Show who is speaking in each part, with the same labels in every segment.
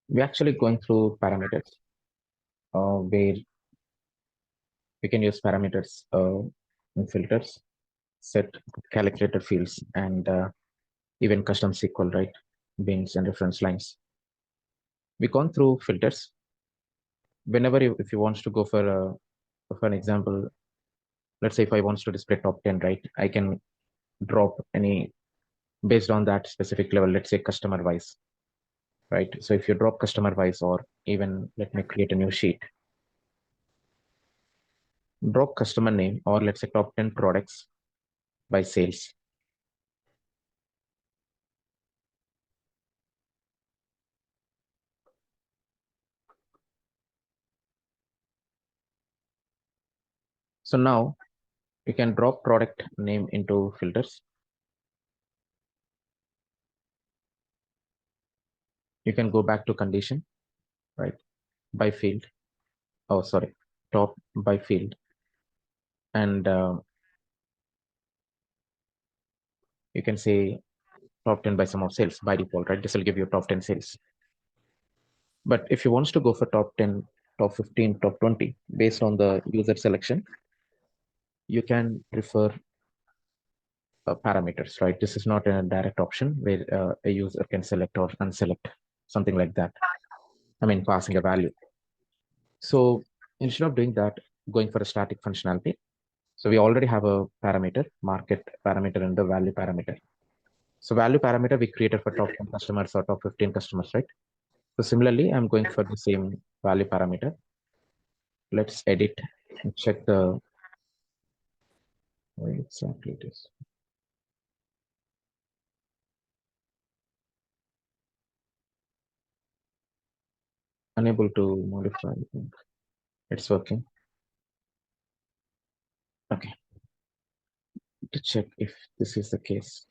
Speaker 1: We're actually going through parameters where we can use parameters and filters, set calculated fields, and even custom SQL, right? Bins and reference lines. We've gone through filters. Whenever if you want to go for an example, let's say if I want to display top 10, right? I can drop any based on that specific level, let's say customer wise, right? So if you drop customer wise, or even let me create a new sheet, drop customer name, or let's say top 10 products by sales. So now you can drop product name into filters. You can go back to condition, right? By field. Oh, sorry, top by field. And you can say top 10 by sum of sales by default, right? This will give you top 10 sales. But if you want to go for top 10, top 15, top 20, based on the user selection, you can prefer parameters, right? This is not a direct option where a user can select or unselect, something like that. I mean, passing a value. So instead of doing that, going for a static functionality, so we already have a parameter, market parameter, and the value parameter. So value parameter we created for top 10 customers or top 15 customers, right? So similarly, I'm going for the same value parameter. Let's edit and check the where exactly it is. Unable to modify. It's working. Okay. To check if this is the case.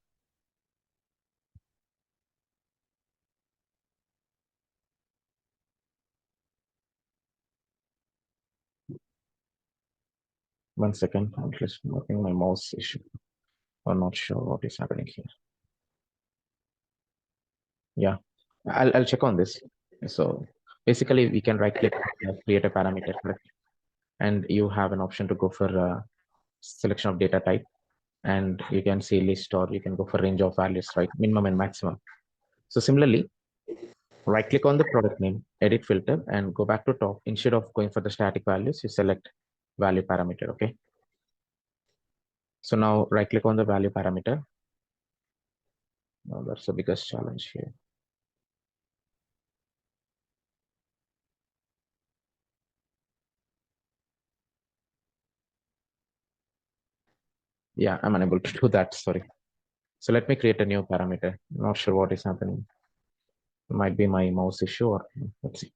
Speaker 1: One second, I'm just moving my mouse issue. I'm not sure what is happening here. Yeah, I'll check on this. So basically, we can right click, create a parameter, correct? And you have an option to go for selection of data type, and you can see list, or you can go for range of values, right? Minimum and maximum. So similarly, right click on the product name, edit filter, and go back to top. Instead of going for the static values, you select value parameter. Okay. So now right click on the value parameter. Now that's the biggest challenge here. Yeah, I'm unable to do that. Sorry. So let me create a new parameter. Not sure what is happening. It might be my mouse issue, or let's see.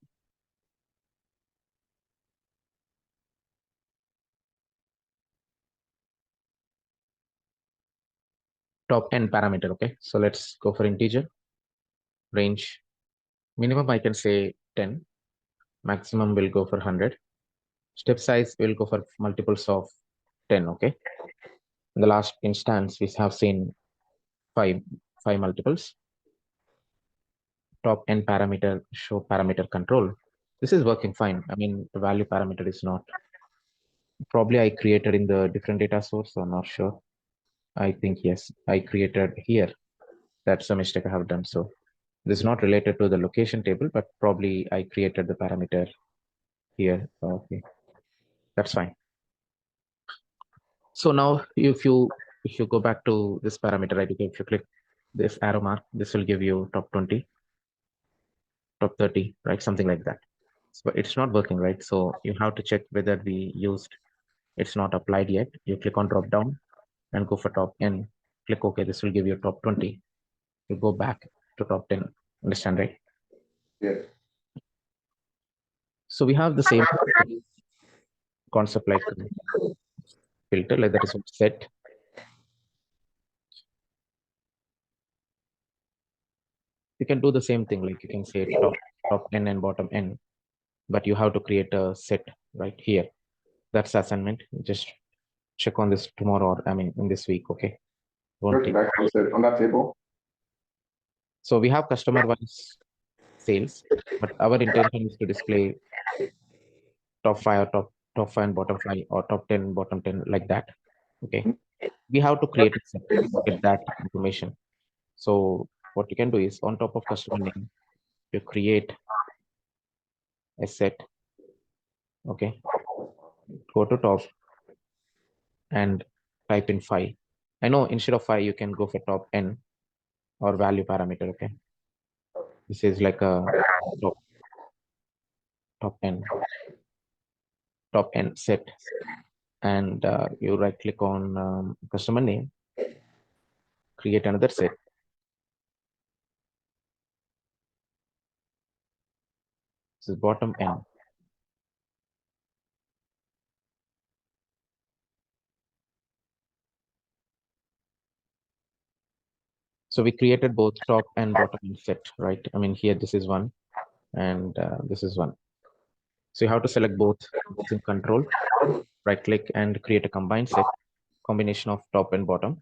Speaker 1: Top 10 parameter. Okay. So let's go for integer. Range. Minimum I can say 10. Maximum will go for 100. Step size will go for multiples of 10. Okay. In the last instance, we have seen five multiples. Top n parameter, show parameter control. This is working fine. I mean, the value parameter is not. Probably I created in the different data source. I'm not sure. I think yes, I created here. That's a mistake I have done. So this is not related to the location table, but probably I created the parameter here. Okay, that's fine. So now if you go back to this parameter, right? If you click this arrow mark, this will give you top 20, top 30, right? Something like that. So it's not working, right? So you have to check whether we used, it's not applied yet. You click on drop down and go for top n. Click OK. This will give you top 20. You go back to top 10. Understand, right?
Speaker 2: Yes.
Speaker 1: So we have the same concept like filter, like that is set. You can do the same thing, like you can say top n and bottom n, but you have to create a set right here. That's assignment. Just check on this tomorrow, or I mean in this week. Okay. Won't take.
Speaker 2: Back on that table.
Speaker 1: So we have customer wise sales, but our intention is to display top five or top five and bottom five or top 10, bottom 10 like that. Okay. We have to create a set to get that information. So what you can do is on top of customer name, you create a set. Okay. Go to top and type in 5. I know instead of 5, you can go for top n or value parameter. Okay. This is like a top, top n set. And you right click on customer name, create another set. This is bottom n. So we created both top and bottom set, right? I mean, here this is one and this is one. So you have to select both using control, right click and create a combined set, combination of top and bottom.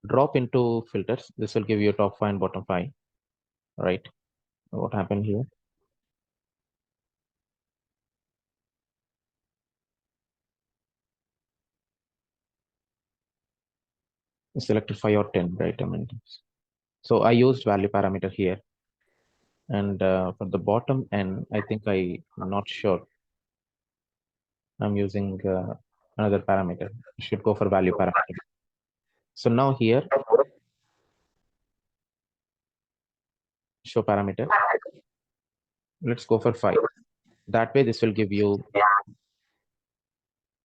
Speaker 1: Drop into filters. This will give you top 5 and bottom 5, right? What happened here? Selected 5 or 10, right? I mean, so I used value parameter here. And for the bottom n, I think I'm not sure. I'm using another parameter. I should go for value parameter. So now here, show parameter. Let's go for 5. That way, this will give you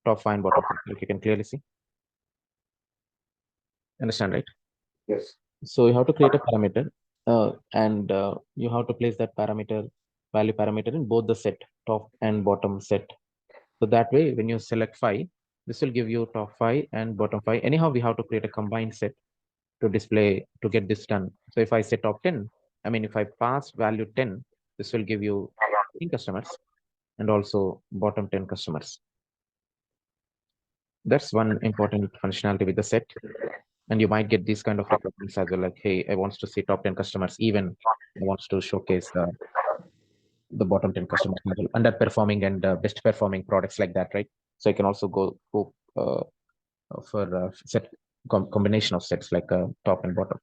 Speaker 1: top 5 and bottom 5. Like you can clearly see. Understand, right?
Speaker 2: Yes.
Speaker 1: So you have to create a parameter and you have to place that parameter, value parameter in both the set, top and bottom set. So that way, when you select 5, this will give you top 5 and bottom 5. Anyhow, we have to create a combined set to display to get this done. So if I say top 10, I mean, if I pass value 10, this will give you 10 customers and also bottom 10 customers. That's one important functionality with the set. And you might get these kind of requirements as well, like, hey, I want to see top 10 customers, even I want to showcase the bottom 10 customers as well, underperforming and best performing products like that, right? So I can also go for set combination of sets like top and bottom.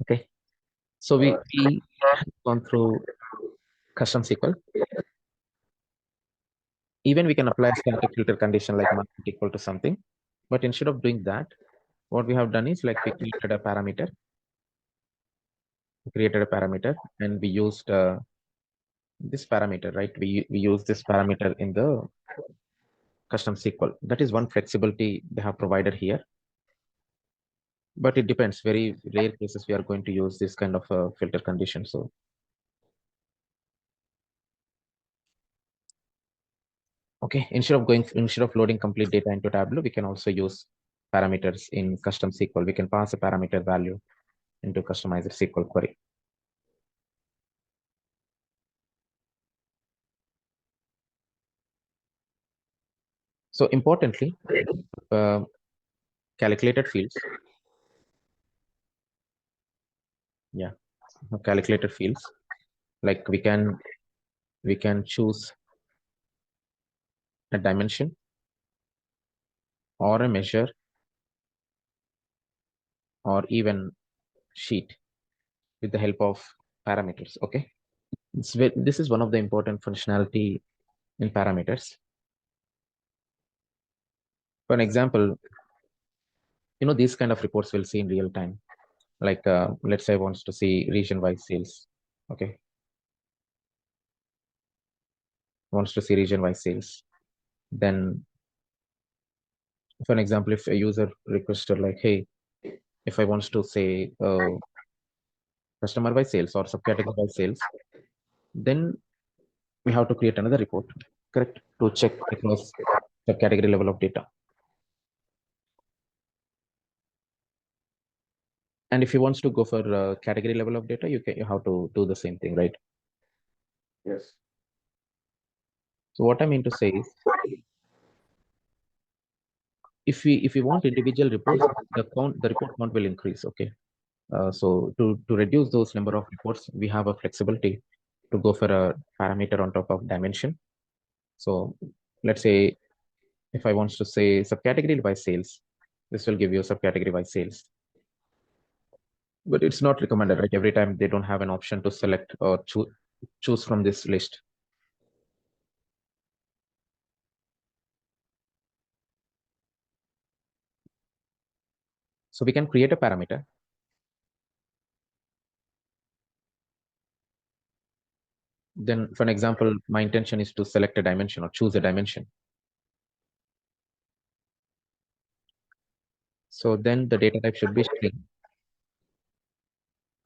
Speaker 1: Okay. So we have gone through custom SQL. Even we can apply a static filter condition like market equal to something. But instead of doing that, what we have done is like we created a parameter and we used this parameter, right? We use this parameter in the custom SQL. That is one flexibility they have provided here. But it depends. Very rare cases we are going to use this kind of filter condition. So okay, instead of loading complete data into Tableau, we can also use parameters in custom SQL. We can pass a parameter value into customized SQL query. So importantly, uh, calculated fields. Yeah, calculated fields. Like we can choose a dimension or a measure or even sheet with the help of parameters. Okay, this is one of the important functionality in parameters. For an example, these kind of reports we'll see in real time. Like let's say I wants to see region-wise sales. Okay, wants to see region-wise sales. Then, for an example, if a user requested like, hey, if I wants to say customer-wise sales or subcategory-wise sales, then we have to create another report, correct, to check across subcategory level of data. And if you wants to go for category level of data, you have to do the same thing, right?
Speaker 2: Yes.
Speaker 1: So what I mean to say is, if we want individual reports, the report count will increase. Okay. So to reduce those number of reports, we have a flexibility to go for a parameter on top of dimension. So let's say if I want to say subcategory by sales, this will give you subcategory by sales. But it's not recommended, right? Every time they don't have an option to select or choose from this list. So we can create a parameter. Then, for an example, my intention is to select a dimension or choose a dimension. So then the data type should be string.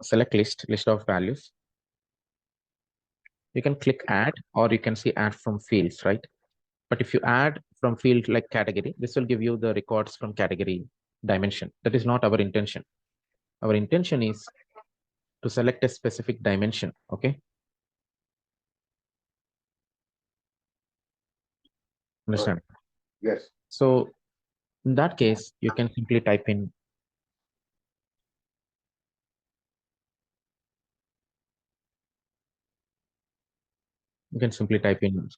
Speaker 1: Select list of values. You can click add, or you can see add from fields, right? But if you add from field like category, this will give you the records from category dimension. That is not our intention. Our intention is to select a specific dimension. Okay. Understand?
Speaker 2: Yes.
Speaker 1: So in that case, you can simply type in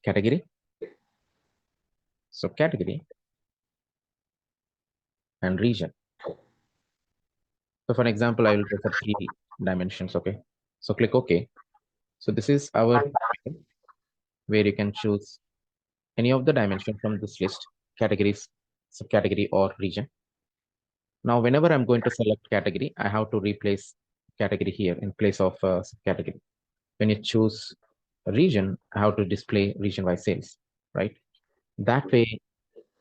Speaker 1: category. So category and region. So for example, I will go for 3 dimensions. Okay. So click OK. So this is our where you can choose any of the dimension from this list, categories, subcategory, or region. Now, whenever I'm going to select category, I have to replace category here in place of subcategory. When you choose a region, I have to display region by sales, right? That way,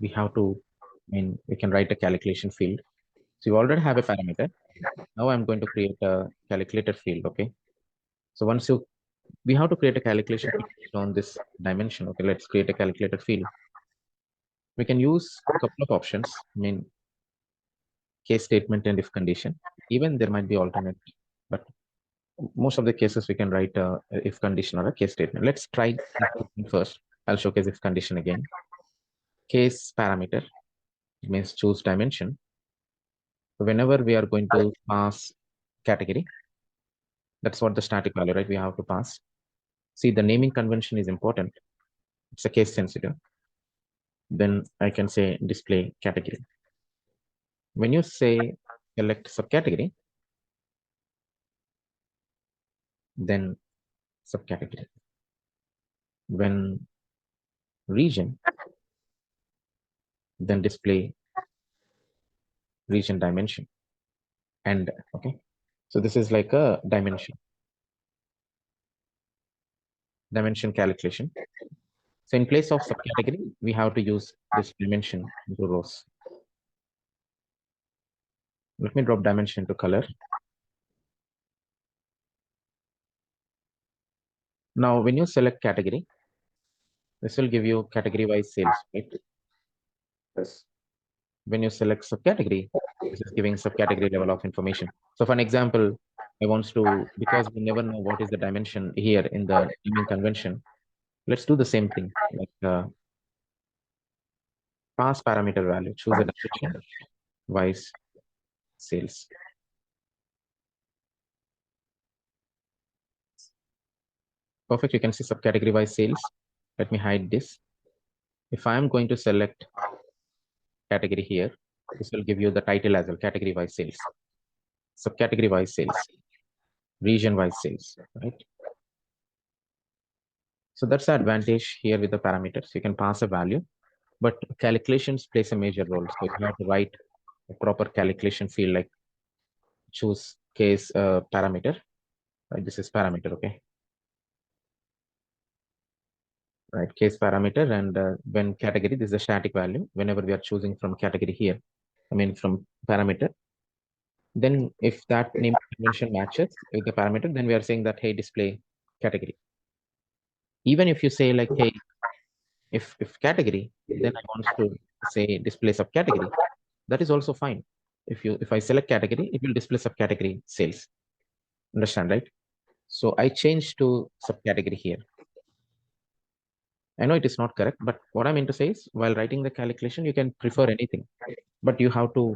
Speaker 1: we have to, we can write a calculation field. So you already have a parameter. Now I'm going to create a calculator field, okay? So we have to create a calculation field based on this dimension. Okay, let's create a calculator field. We can use a couple of options. Case statement and if condition. Even there might be alternate, but most of the cases we can write a if condition or a case statement. Let's try first. I'll showcase if condition again. Case parameter means choose dimension. So whenever we are going to pass category, that's what the static value, right? We have to pass. See, the naming convention is important. It's a case sensitive. Then I can say display category. When you say select subcategory, then subcategory. When region, then display region dimension. And okay, so this is like a dimension calculation. So in place of subcategory, we have to use this dimension into rows. Let me drop dimension to color. Now, when you select category, this will give you category wise sales, right?
Speaker 2: Yes.
Speaker 1: When you select subcategory, this is giving subcategory level of information. So for an example, I want to, because we never know what is the dimension here in the naming convention, let's do the same thing, like pass parameter value, choose a dimension, wise sales. Perfect, you can see subcategory wise sales. Let me hide this. If I am going to select category here, this will give you the title as well, category wise sales, subcategory wise sales, region wise sales, right? So that's the advantage here with the parameters. You can pass a value, but calculations plays a major role. So you have to write a proper calculation field, like choose case parameter, right? This is parameter, okay? Right, case parameter, and when category, this is a static value. Whenever we are choosing from category here, from parameter, then if that name convention matches with the parameter, then we are saying that, hey, display category. Even if you say like, hey, if category, then I want to say display subcategory, that is also fine. If I select category, it will display subcategory sales. Understand, right? So I change to subcategory here. I know it is not correct, but what I mean to say is while writing the calculation, you can prefer anything, but you have to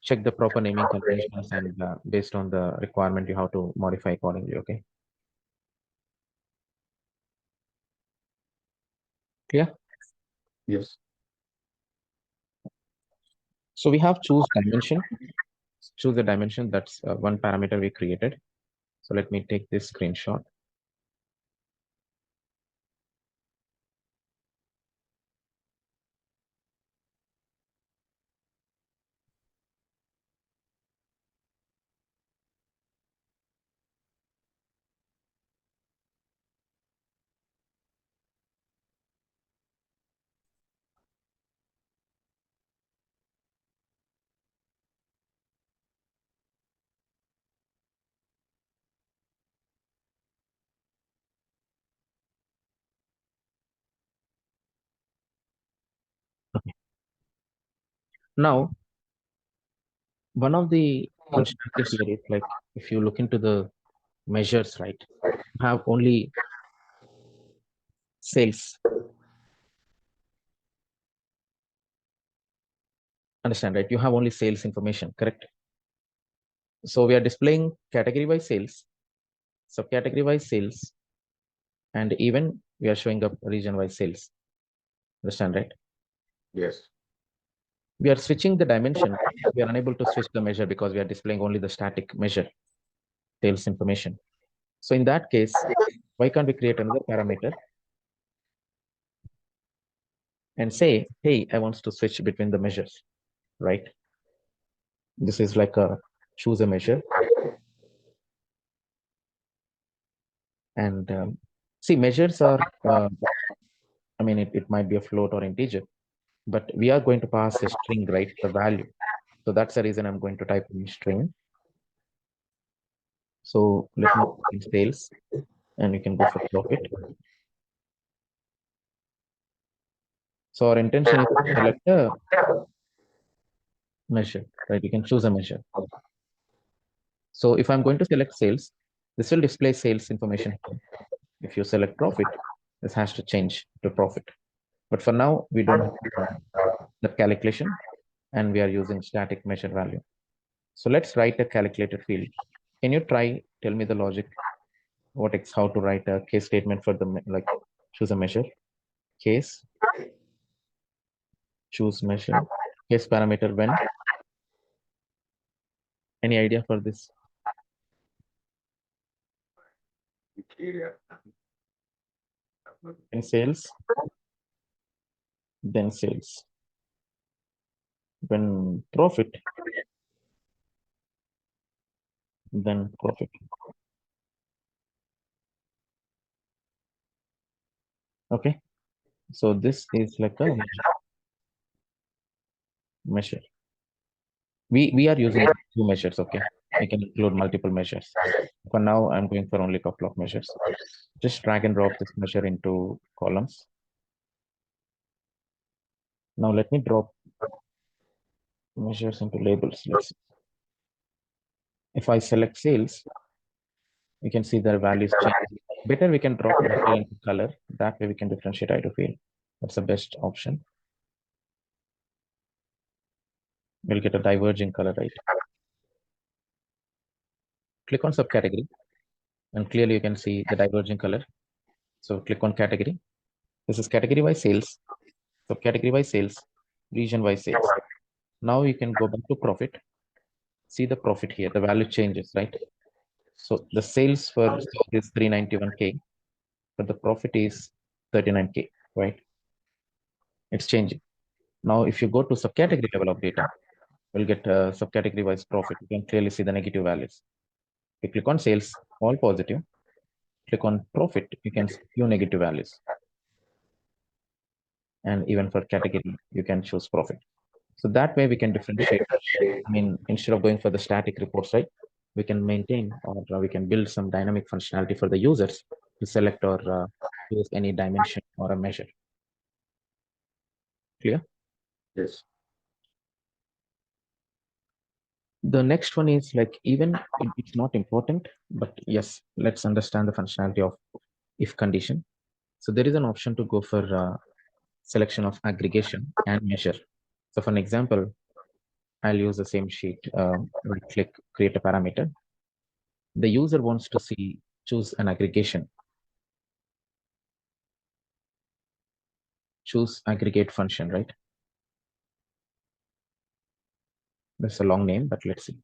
Speaker 1: check the proper naming conventions and based on the requirement, you have to modify accordingly. Okay. Clear?
Speaker 2: Yes.
Speaker 1: So we have choose dimension, choose the dimension. That's one parameter we created. So let me take this screenshot. Okay. Now, one of the functionality here is like if you look into the measures, right? You have only sales. Understand, right? You have only sales information, correct? So we are displaying category wise sales, subcategory wise sales, and even we are showing up region wise sales. Understand, right?
Speaker 2: Yes.
Speaker 1: We are switching the dimension. We are unable to switch the measure because we are displaying only the static measure, sales information. So in that case, why can't we create another parameter and say, hey, I want to switch between the measures, right? This is like a choose a measure. And see, measures are, I mean, it might be a float or integer, but we are going to pass a string, right? The value. So that's the reason I'm going to type in string. So let me in sales and you can go for profit. So our intention is to select a measure, right? You can choose a measure. So if I'm going to select sales, this will display sales information here. If you select profit, this has to change to profit. But for now, we don't have the calculation and we are using static measure value. So let's write a calculated field. Can you tell me the logic, how to write a case statement for the, like choose a measure, case, choose measure, case parameter when, any idea for this?
Speaker 2: Area.
Speaker 1: In sales, then sales. When profit, then profit. Okay. So this is like a measure. We are using two measures. Okay. We can include multiple measures. For now, I'm going for only a couple of measures. Just drag and drop this measure into columns. Now let me drop measures into labels. Let's see. If I select sales, you can see their values change. Better we can drop measure into color. That way we can differentiate I to field. That's the best option. We'll get a diverging color, right? Click on subcategory and clearly you can see the diverging color. So click on category. This is category wise sales, subcategory wise sales, region wise sales. Now you can go back to profit. See the profit here, the value changes, right? So the sales for stock is 391K, but the profit is 39K, right? It's changing. Now, if you go to subcategory level of data, we'll get subcategory wise profit. You can clearly see the negative values. If you click on sales, all positive. Click on profit, you can see few negative values. And even for category, you can choose profit. So that way we can differentiate. I mean, instead of going for the static reports, right? We can maintain or we can build some dynamic functionality for the users to select or use any dimension or a measure. Clear?
Speaker 2: Yes.
Speaker 1: The next one is like, even it's not important, but yes, let's understand the functionality of if condition. So there is an option to go for selection of aggregation and measure. So for an example, I'll use the same sheet, right click, create a parameter. The user wants to see, choose an aggregation, choose aggregate function, right? That's a long name, but let's see.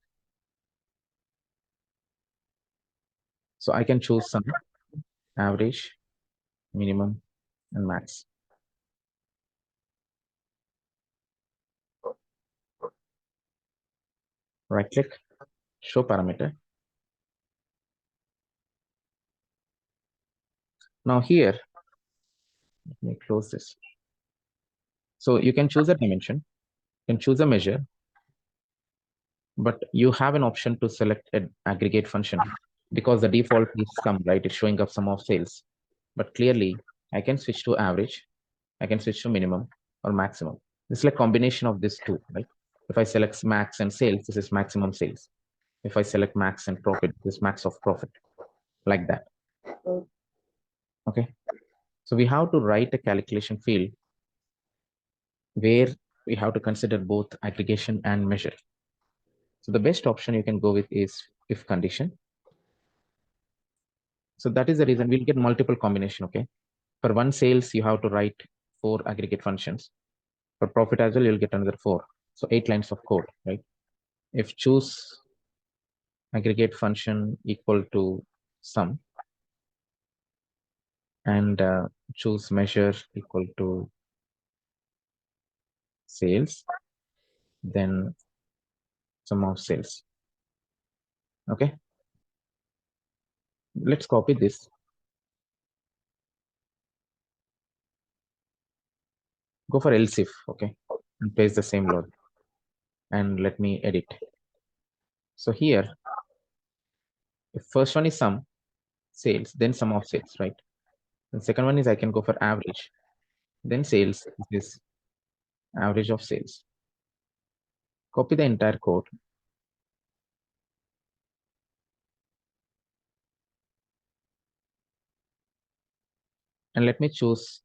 Speaker 1: So I can choose some average, minimum, and max. Right click, show parameter. Now here, let me close this. So you can choose a dimension, you can choose a measure, but you have an option to select an aggregate function because the default is sum, right? It's showing up sum of sales. But clearly, I can switch to average, I can switch to minimum or maximum. This is like combination of these two, right? If I select max and sales, this is maximum sales. If I select max and profit, this is max of profit, like that. Okay. So we have to write a calculation field where we have to consider both aggregation and measure. So the best option you can go with is if condition. So that is the reason we'll get multiple combination. Okay. For one sales, you have to write 4 aggregate functions. For profit as well, you'll get another 4. So 8 lines of code, right? If choose aggregate function equal to sum and choose measure equal to sales, then sum of sales. Okay. Let's copy this. Go for else if, okay, and paste the same load. And let me edit. So here, if first one is sum sales, then sum of sales, right? And second one is I can go for average, then sales is average of sales. Copy the entire code. And let me choose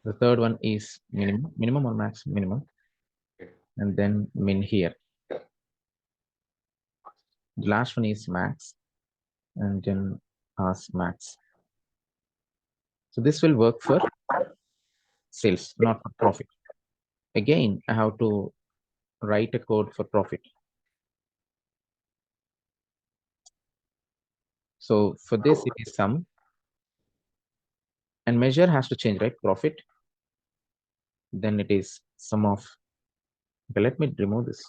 Speaker 1: the third one is minimum or max, minimum, and then min here. The last one is max, and then pass max. So this will work for sales, not for profit. Again, I have to write a code for profit. So for this, it is sum, and measure has to change, right? Profit. Then it is sum of. Okay, let me remove this.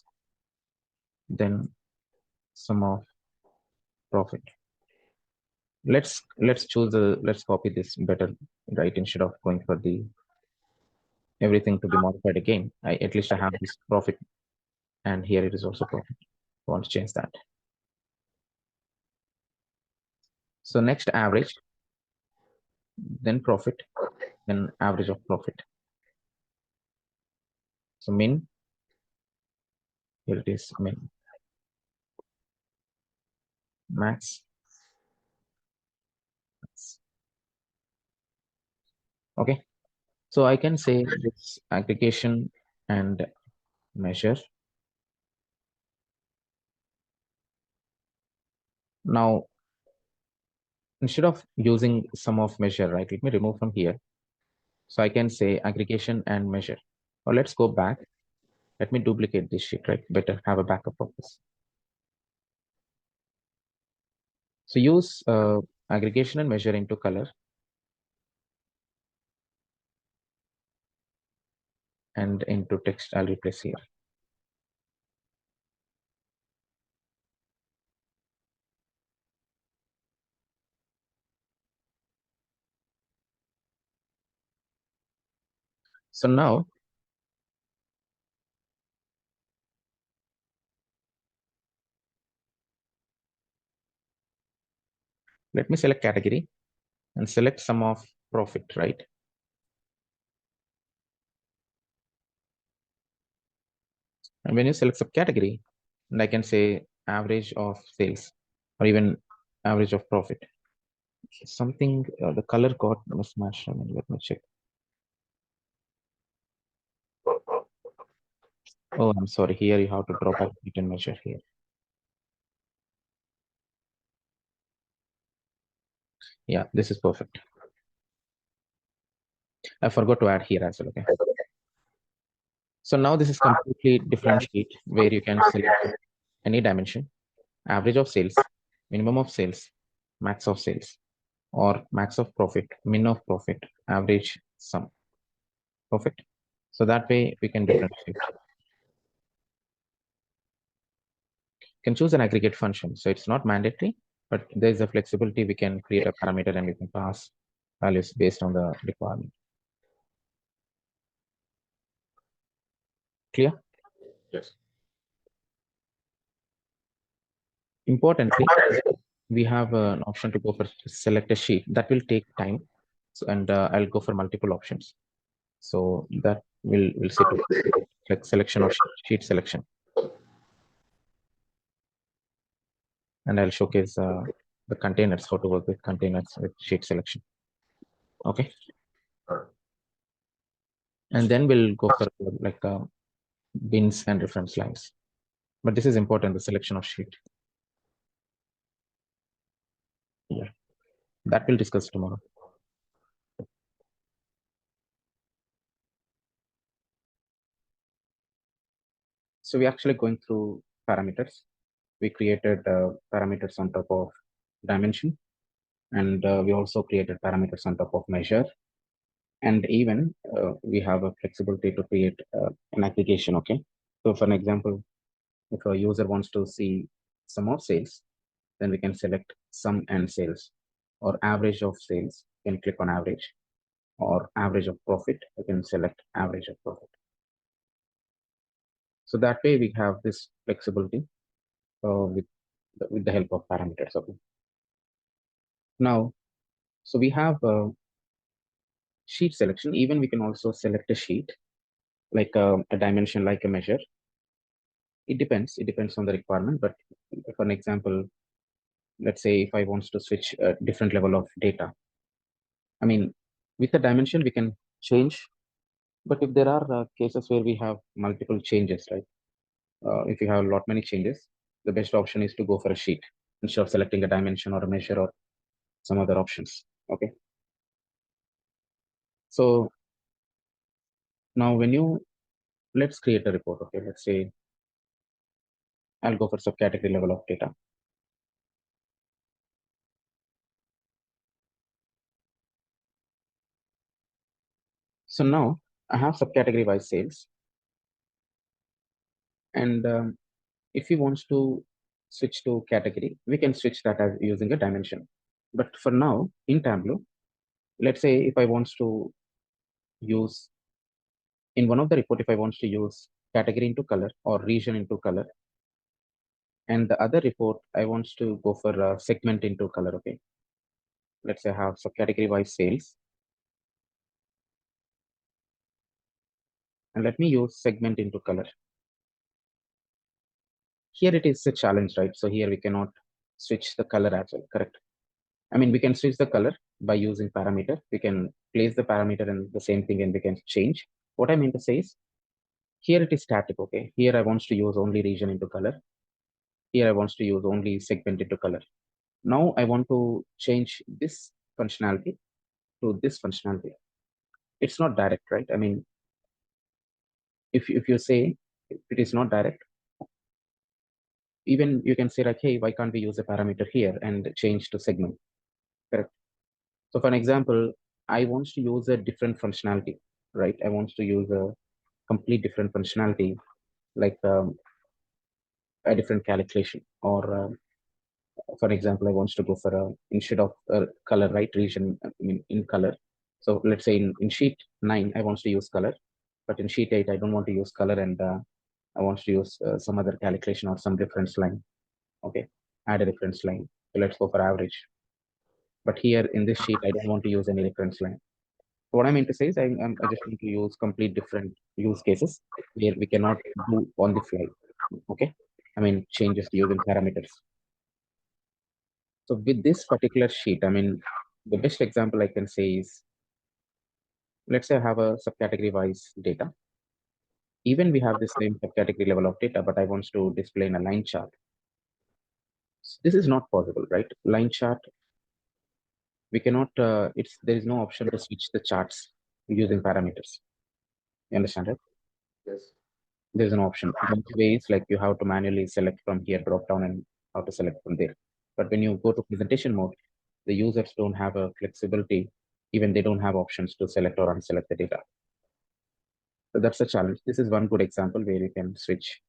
Speaker 1: Then sum of profit. Let's choose the let's copy this better, right? Instead of going for the everything to be modified again. At least I have this profit, and here it is also profit. I want to change that. So next average, then profit, then average of profit. So min, here it is min, max. Okay. So I can say this aggregation and measure. Now, instead of using sum of measure, right, let me remove from here. So I can say aggregation and measure. Or let's go back. Let me duplicate this sheet, right? Better have a backup of this. So use aggregation and measure into color. And into text, I'll replace here. So now, let me select category and select sum of profit, right? And when you select subcategory, and I can say average of sales or even average of profit. something, the color got mismatched. I mean, let me check. Oh, I'm sorry. Here you have to drop a and measure here. Yeah, this is perfect. I forgot to add here as well. Okay. So now this is completely different sheet where you can select any dimension, average of sales, minimum of sales, max of sales, or max of profit, min of profit, average sum. Perfect. So that way we can differentiate. Can choose an aggregate function. So it's not mandatory, but there's a flexibility. We can create a parameter and we can pass values based on the requirement. Clear?
Speaker 2: Yes.
Speaker 1: Importantly, we have an option to go for select a sheet. That will take time. So, and I'll go for multiple options. So that will say to like selection or sheet selection. And I'll showcase the containers, how to work with containers with sheet selection. Okay. And then we'll go for like bins and reference lines. But this is important, the selection of sheet. Yeah, that we'll discuss tomorrow. So we're actually going through parameters. We created parameters on top of dimension, and we also created parameters on top of measure. And even we have a flexibility to create an aggregation. Okay. So for an example, if a user wants to see sum of sales, then we can select sum and sales, or average of sales, you can click on average, or average of profit, you can select average of profit. So that way we have this flexibility with the help of parameters. Okay. Now, so we have sheet selection. Even we can also select a sheet, like a dimension, like a measure. It depends. It depends on the requirement. But for an example, let's say if I want to switch a different level of data, I mean, with a dimension we can change. But if there are cases where we have multiple changes, right? If you have a lot many changes, the best option is to go for a sheet instead of selecting a dimension or a measure or some other options. Okay. So now when you let's create a report. Okay, let's say I'll go for subcategory level of data. So now I have subcategory wise sales, and if he wants to switch to category, we can switch that as using a dimension. But for now in Tableau, let's say if I want to use in one of the report, if I want to use category into color or region into color, and the other report I want to go for segment into color. Okay, let's say I have subcategory wise sales, and let me use segment into color. Here it is a challenge, right? So here we cannot switch the color as well, correct? I mean, we can switch the color by using parameter. We can place the parameter and the same thing and we can change. What I mean to say is, here it is static, okay? Here I want to use only region into color. Here I want to use only segment into color. Now I want to change this functionality to this functionality. It's not direct, right? I mean, if you say it is not direct, even you can say like, hey, why can't we use a parameter here and change to segment, correct? So for an example, I want to use a different functionality, right? I want to use a complete different functionality, like a different calculation, or for example, I want to go for a instead of color, right? Region, I mean, in color. So let's say in sheet 9, I want to use color, but in sheet 8, I don't want to use color, and I want to use some other calculation or some reference line. Okay, add a reference line. So let's go for average. But here in this sheet, I don't want to use any reference line. What I mean to say is I just want to use complete different use cases where we cannot do on the fly. Okay. I mean, changes using parameters. So with this particular sheet, I mean, the best example I can say is, let's say I have a subcategory wise data. Even we have the same subcategory level of data, but I want to display in a line chart. This is not possible, right? Line chart, we cannot, there is no option to switch the charts using parameters. You understand it?
Speaker 2: Yes.
Speaker 1: There's an option. The only way is like you have to manually select from here, drop down, and how to select from there. But when you go to presentation mode, the users don't have a flexibility. Even they don't have options to select or unselect the data. So that's a challenge. This is one good example where you can switch.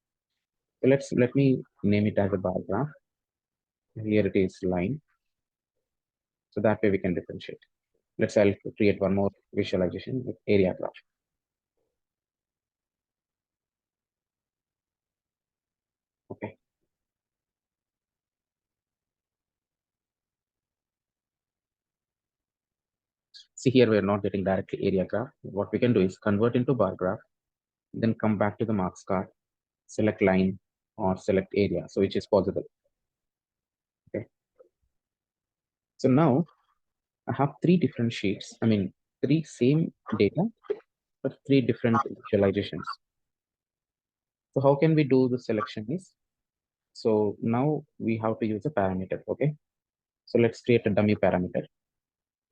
Speaker 1: So let me name it as a bar graph. Here it is line. So that way we can differentiate. I'll create one more visualization with area graph. Okay. See here, we're not getting directly area graph. What we can do is convert into bar graph, then come back to the marks card, select line or select area. So which is possible. Okay. So now I have three different sheets. I mean, three same data, but three different visualizations. So how can we do the selection is, so now we have to use a parameter. Okay. So let's create a dummy parameter.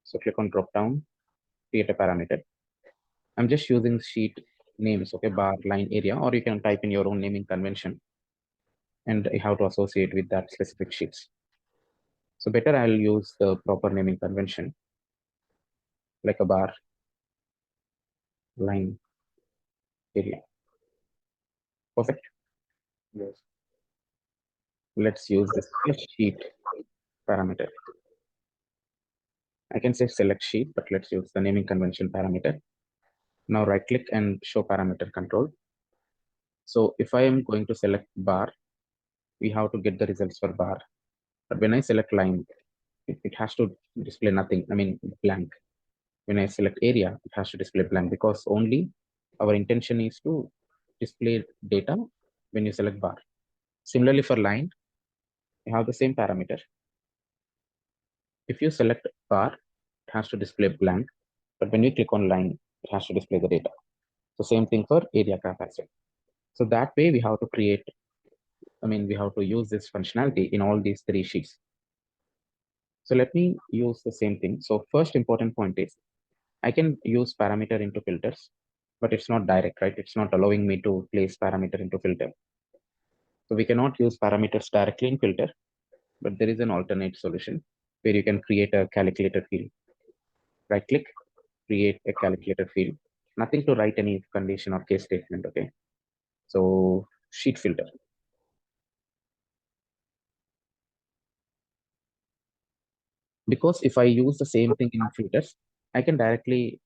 Speaker 1: So click on drop down, create a parameter. I'm just using sheet names, okay, bar, line, area, or you can type in your own naming convention and how to associate with that specific sheets. So better I'll use the proper naming convention like a bar, line, area. Perfect.
Speaker 2: Yes.
Speaker 1: Let's use the select sheet parameter. I can say select sheet, but let's use the naming convention parameter. Now right click and show parameter control. So if I am going to select bar, we have to get the results for bar. But when I select line, it has to display nothing. I mean, blank. When I select area, it has to display blank because only our intention is to display data when you select bar. Similarly for line, you have the same parameter. If you select bar, it has to display blank. But when you click on line, it has to display the data. So same thing for area graph as well. So that way we have to create, I mean, we have to use this functionality in all these three sheets. So let me use the same thing. So first important point is I can use parameter into filters, but it's not direct, right? It's not allowing me to place parameter into filter. So we cannot use parameters directly in filter, but there is an alternate solution where you can create a calculator field. Right click, create a calculator field. Nothing to write any condition or case statement, okay? So sheet filter. Because if I use the same thing in filters, I can directly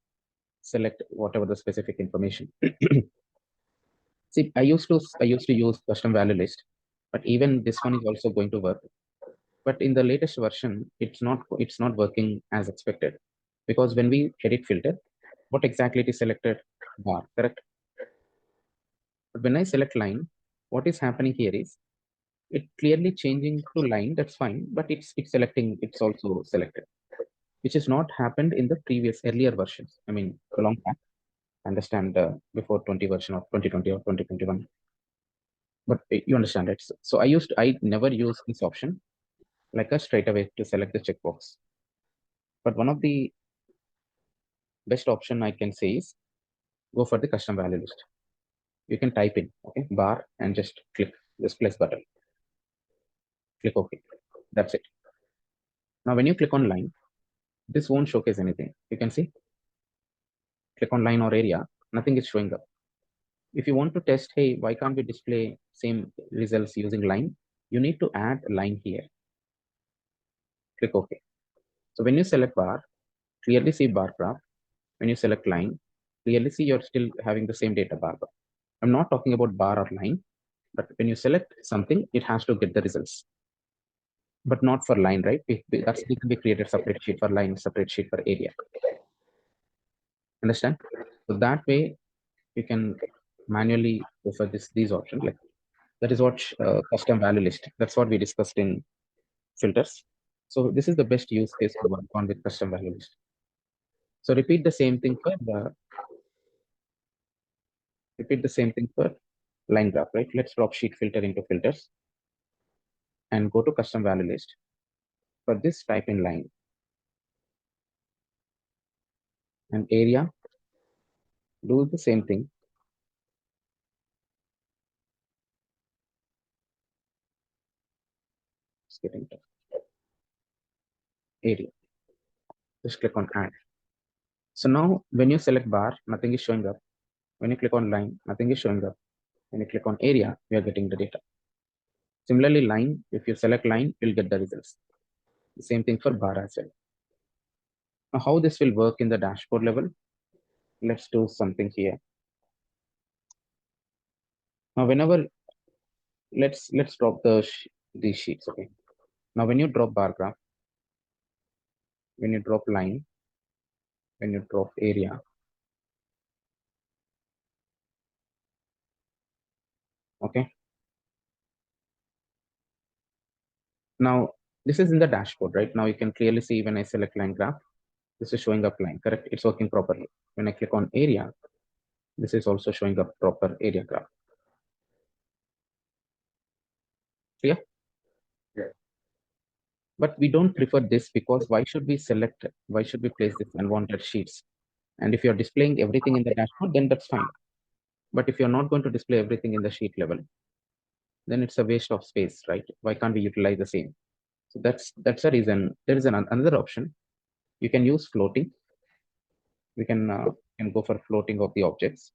Speaker 1: select whatever the specific information. See, I used to use custom value list, but even this one is also going to work. But in the latest version, it's not working as expected. Because when we edit filter, what exactly it is selected? Bar, correct? But when I select line, what is happening here is it clearly changing to line, that's fine, but it's selecting, it's also selected, which has not happened in the previous earlier versions. I mean, long back, understand before 20 version of 2020 or 2021. But you understand it. So I never use this option like a straight away to select the checkbox. But one of the best option I can say is go for the custom value list. You can type in, okay, bar and just click this plus button. Click OK. That's it. Now, when you click on line, this won't showcase anything. You can see, click on line or area, nothing is showing up. If you want to test, hey, why can't we display same results using line? You need to add a line here. Click OK. So when you select bar, clearly see bar graph. When you select line, clearly see you're still having the same data bar. I'm not talking about bar or line, but when you select something, it has to get the results. But not for line, right? That's we created separate sheet for line, separate sheet for area. Understand? So that way you can manually go for these options. Like that is what custom value list. That's what we discussed in filters. So this is the best use case to work on with custom value list. So repeat the same thing for line graph, right? Let's drop sheet filter into filters and go to custom value list. For this, type in line and area. Do the same thing. It's getting tough. Area. Just click on add. So now when you select bar, nothing is showing up. When you click on line, nothing is showing up. When you click on area, we are getting the data. Similarly, line, if you select line, you'll get the results. The same thing for bar as well. Now, how this will work in the dashboard level? Let's do something here. Now, whenever let's drop these sheets. Okay. Now, when you drop bar graph, when you drop line, when you drop area, okay. Now, this is in the dashboard, right? Now you can clearly see when I select line graph, this is showing up line, correct? It's working properly. When I click on area, this is also showing up proper area graph. Clear?
Speaker 2: Yeah.
Speaker 1: But we don't prefer this because why should we place this unwanted sheets? And if you're displaying everything in the dashboard, then that's fine. But if you're not going to display everything in the sheet level, then it's a waste of space, right? Why can't we utilize the same? So that's the reason. There is another option. You can use floating. We can go for floating of the objects.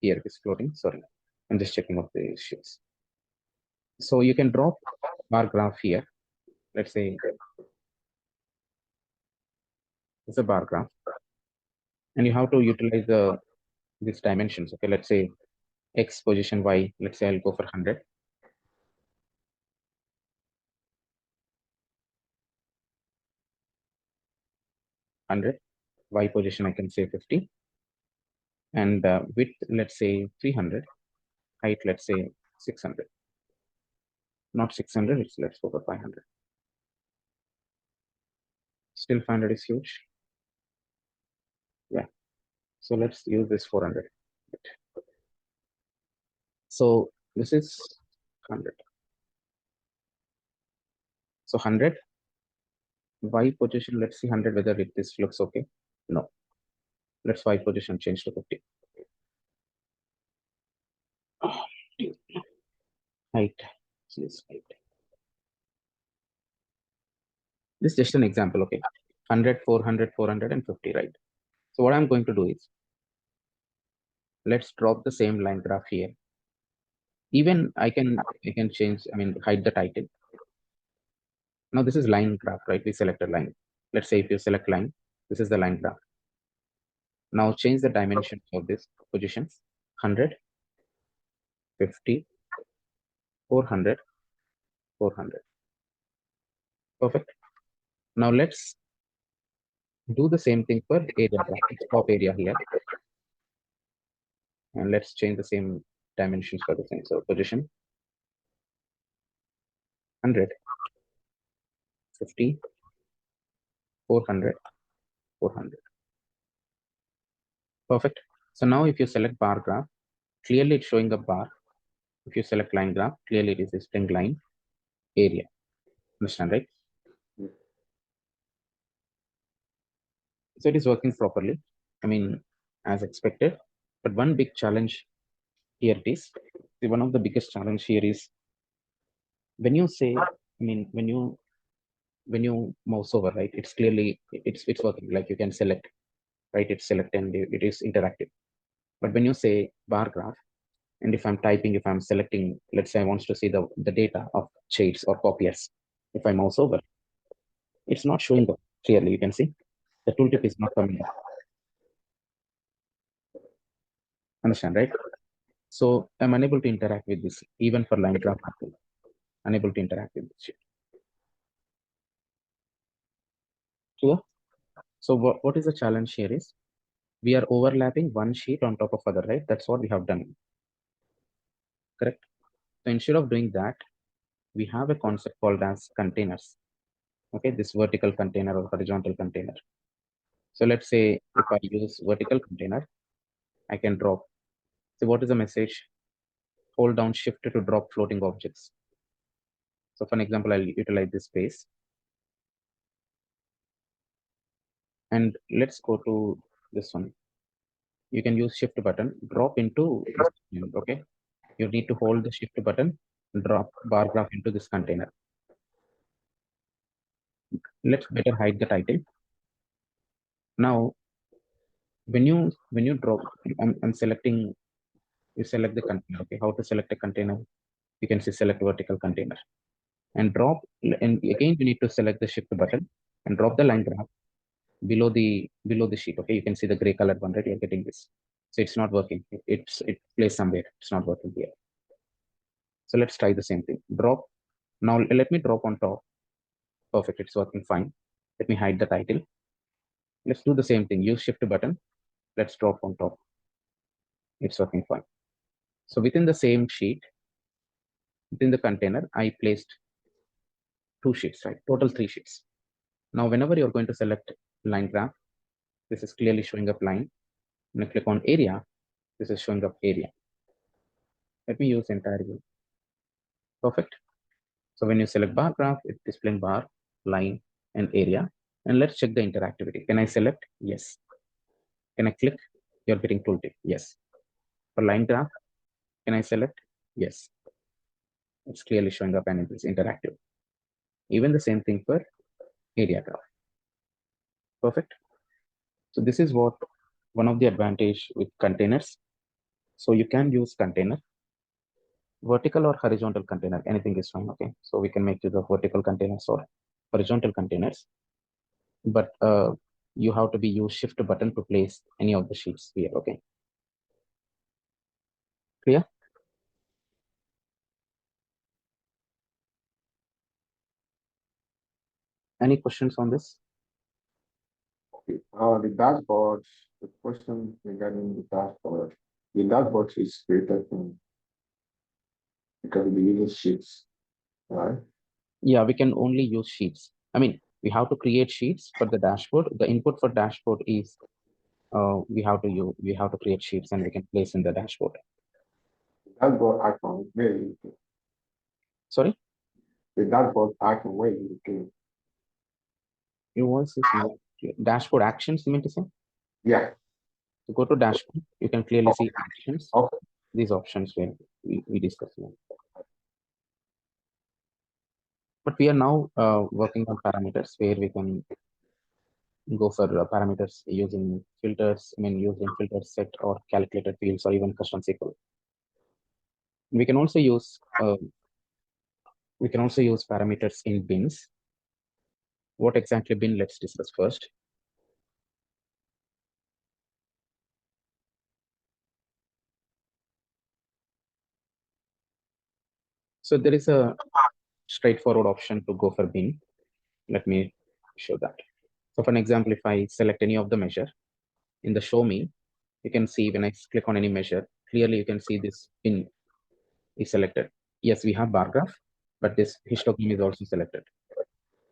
Speaker 1: Here it is floating. Sorry, I'm just checking of the sheets. So you can drop bar graph here. Let's say it's a bar graph, and you have to utilize these dimensions. Okay, let's say x position y. Let's say I'll go for 100. 100. Y position I can say 50, and width let's say 300. Height let's say 600. Not 600. Let's go for 500. Still 500 is huge. Yeah. So let's use this 400. So this is 100. So 100 y position. Let's see 100 whether this looks okay. No. Let's y position change to 50. Height. This height. This is just an example. Okay. 100, 400, 400, and 50. Right. So what I'm going to do is let's drop the same line graph here. Even I can change. I mean hide the title. Now this is line graph, right? We selected line. Let's say if you select line, this is the line graph. Now change the dimensions of this positions. 100, 50, 400, 400. Perfect. Now let's do the same thing for area graph. Let's pop area here. And let's change the same dimensions for the same. So position 100, 50, 400, 400. Perfect. So now if you select bar graph, clearly it's showing a bar. If you select line graph, clearly it is a string line area. Understand, right? So it is working properly. I mean, as expected. But one big challenge here it is. One of the biggest challenge here is when you say, I mean, when you mouse over, right? It's clearly it's working. Like you can select, right? It's select and it is interactive. But when you say bar graph, and if I'm typing, if I'm selecting, let's say I want to see the data of shades or copiers. If I mouse over, it's not showing up clearly. You can see the tooltip is not coming up. Understand, right? So I'm unable to interact with this, even for line graph, unable to interact with this. Clear? So what is the challenge here is we are overlapping one sheet on top of other, right? That's what we have done, correct? So instead of doing that, we have a concept called as containers. Okay, this vertical container or horizontal container. So let's say if I use vertical container, I can drop. So what is the message? Hold down shift to drop floating objects. So for an example, I'll utilize this space. And let's go to this one. You can use shift button, drop into this container, okay? You need to hold the shift button, drop bar graph into this container. Let's better hide the title. Now, when you drop, I'm selecting, you select the container, okay? How to select a container? You can see select vertical container and drop, and again you need to select the shift button and drop the line graph below the sheet. Okay, you can see the gray colored one, right? You're getting this. So it's not working. It plays somewhere. It's not working here. So let's try the same thing. Drop. Now let me drop on top. Perfect. It's working fine. Let me hide the title. Let's do the same thing. Use shift button. Let's drop on top. It's working fine. So within the same sheet, within the container, I placed two sheets, right? Total three sheets. Now, whenever you're going to select line graph, this is clearly showing up line. When I click on area, this is showing up area. Let me use entire view. Perfect. So when you select bar graph, it's displaying bar, line, and area. And let's check the interactivity. Can I select? Yes. Can I click? You're getting tooltip. Yes. For line graph, can I select? Yes. It's clearly showing up and it's interactive. Even the same thing for area graph. Perfect. So this is what one of the advantage with containers. So you can use container, vertical or horizontal container, anything is fine. Okay. So we can make use of vertical containers or horizontal containers, but you have to be use shift button to place any of the sheets here. Okay. Clear? Any questions on this?
Speaker 2: Okay. The dashboard, the question regarding the dashboard is created because we use sheets, right?
Speaker 1: Yeah, we can only use sheets. I mean, we have to create sheets for the dashboard. The input for dashboard is we have to create sheets and we can place in the dashboard.
Speaker 2: The dashboard icon, where you can,
Speaker 1: Sorry,
Speaker 2: the dashboard icon, where you can,
Speaker 1: your voice is not clear. Dashboard actions, you mean to say?
Speaker 2: yeah.
Speaker 1: To go to dashboard, you can clearly see actions.
Speaker 2: Okay.
Speaker 1: These options where we discussed now. But we are now working on parameters where we can go for parameters using filters. I mean, using filter set or calculated fields or even custom SQL. We can also use parameters in bins. What exactly bin? Let's discuss first. So there is a straightforward option to go for bin. Let me show that. So for an example, if I select any of the measure in the show me, you can see when I click on any measure, clearly you can see this bin is selected. Yes, we have bar graph, but this histogram is also selected.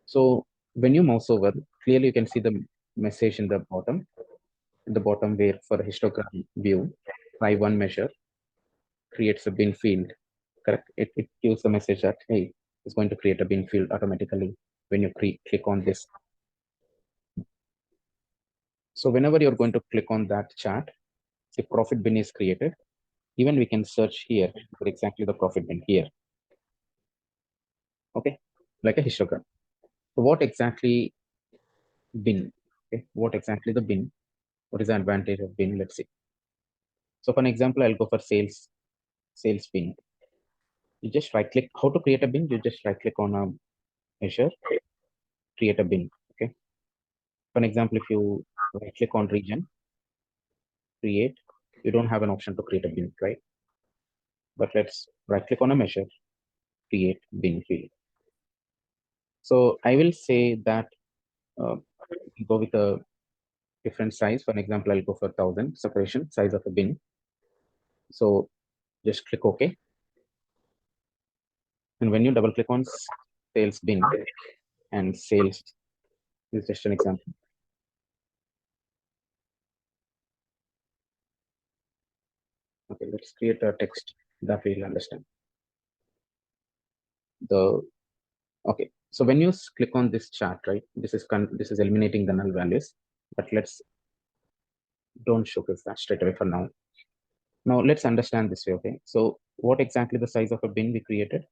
Speaker 1: So when you mouse over, clearly you can see the message in the bottom where for histogram view, try one measure, creates a bin field, correct? It gives the message that, hey, it's going to create a bin field automatically when you click on this. So whenever you're going to click on that chart, the profit bin is created. Even we can search here for exactly the profit bin here. Okay, like a histogram. So what exactly bin? Okay, what exactly the bin? What is the advantage of bin? Let's see. So for an example, I'll go for sales bin. You just right click. How to create a bin? You just right click on a measure, create a bin. Okay. For an example, if you right click on region, create, you don't have an option to create a bin, right? But let's right click on a measure, create bin field. So I will say that uh, go with a different size. For an example, I'll go for 1000 separation size of a bin. So just click OK. And when you double click on sales bin and sales, this is just an example. Okay, let's create a text that we'll understand. Okay, so when you click on this chart, right, this is eliminating the null values, but let's don't showcase that straight away for now. Now let's understand this way. Okay, so what exactly the size of a bin we created?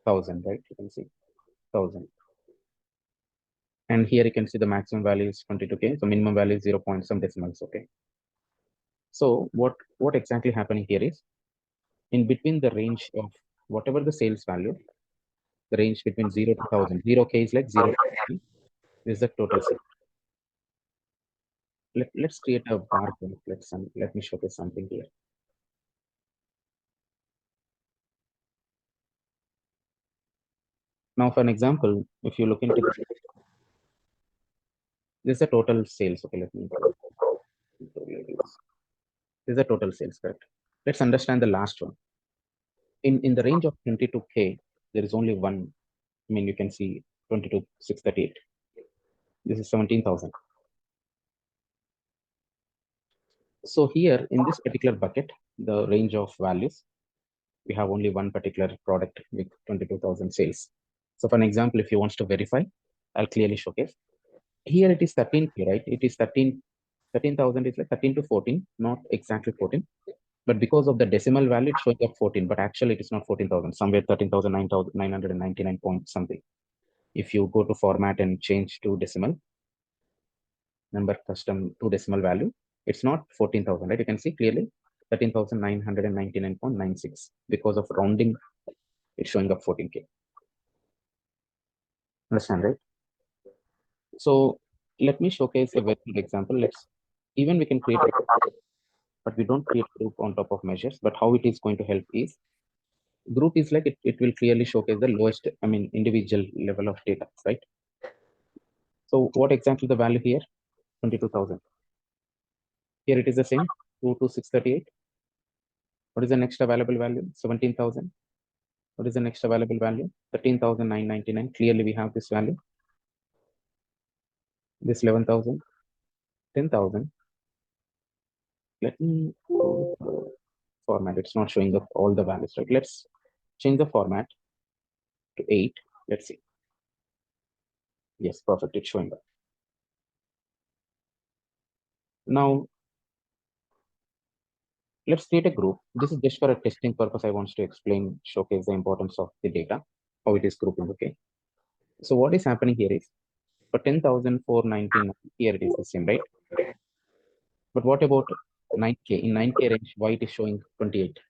Speaker 1: 1,000, right? You can see 1,000. And here you can see the maximum value is 22K. So minimum value is 0 point some decimals. Okay. So what exactly happening here is, in between the range of whatever the sales value, the range between 0 to 1,000. 0K is like 0 to 1,000. This is the total sale. Let's create a bar graph. Let me showcase something here. Now, for an example, if you look into this is the total sales. Okay, let me go into labels. This is the total sales, correct? Let's understand the last one. In the range of 22K, there is only one. I mean, you can see 22,638. This is 17,000. So here in this particular bucket, the range of values, we have only one particular product with 22,000 sales. So for an example, if you want to verify, I'll clearly showcase. Here it is 13K, right? It is 13,000 is like 13 to 14, not exactly 14. But because of the decimal value, it's showing up 14, but actually it is not 14,000, somewhere 13,999 point something. If you go to format and change to decimal, number custom to decimal value, it's not 14,000, right? You can see clearly 13,999.96. Because of rounding, it's showing up 14K. Understand, right? So let me showcase a very good example. We can create a, but we don't create group on top of measures. But how it is going to help is, group is like it will clearly showcase the lowest, I mean, individual level of data, right? So what exactly the value here? 22,000. Here it is the same, 22638. What is the next available value? 17,000. What is the next available value? 13,999. Clearly we have this value. This 11,000, 10,000. Let me go to the format. It's not showing up all the values, right? Let's change the format to 8. Let's see. Yes, perfect. It's showing up. Now, let's create a group. This is just for a testing purpose. I want to explain, showcase the importance of the data, how it is grouping. Okay. So what is happening here is, for 10,499, here it is the same, right? But what about 9K? In 9K range, why it is showing 28?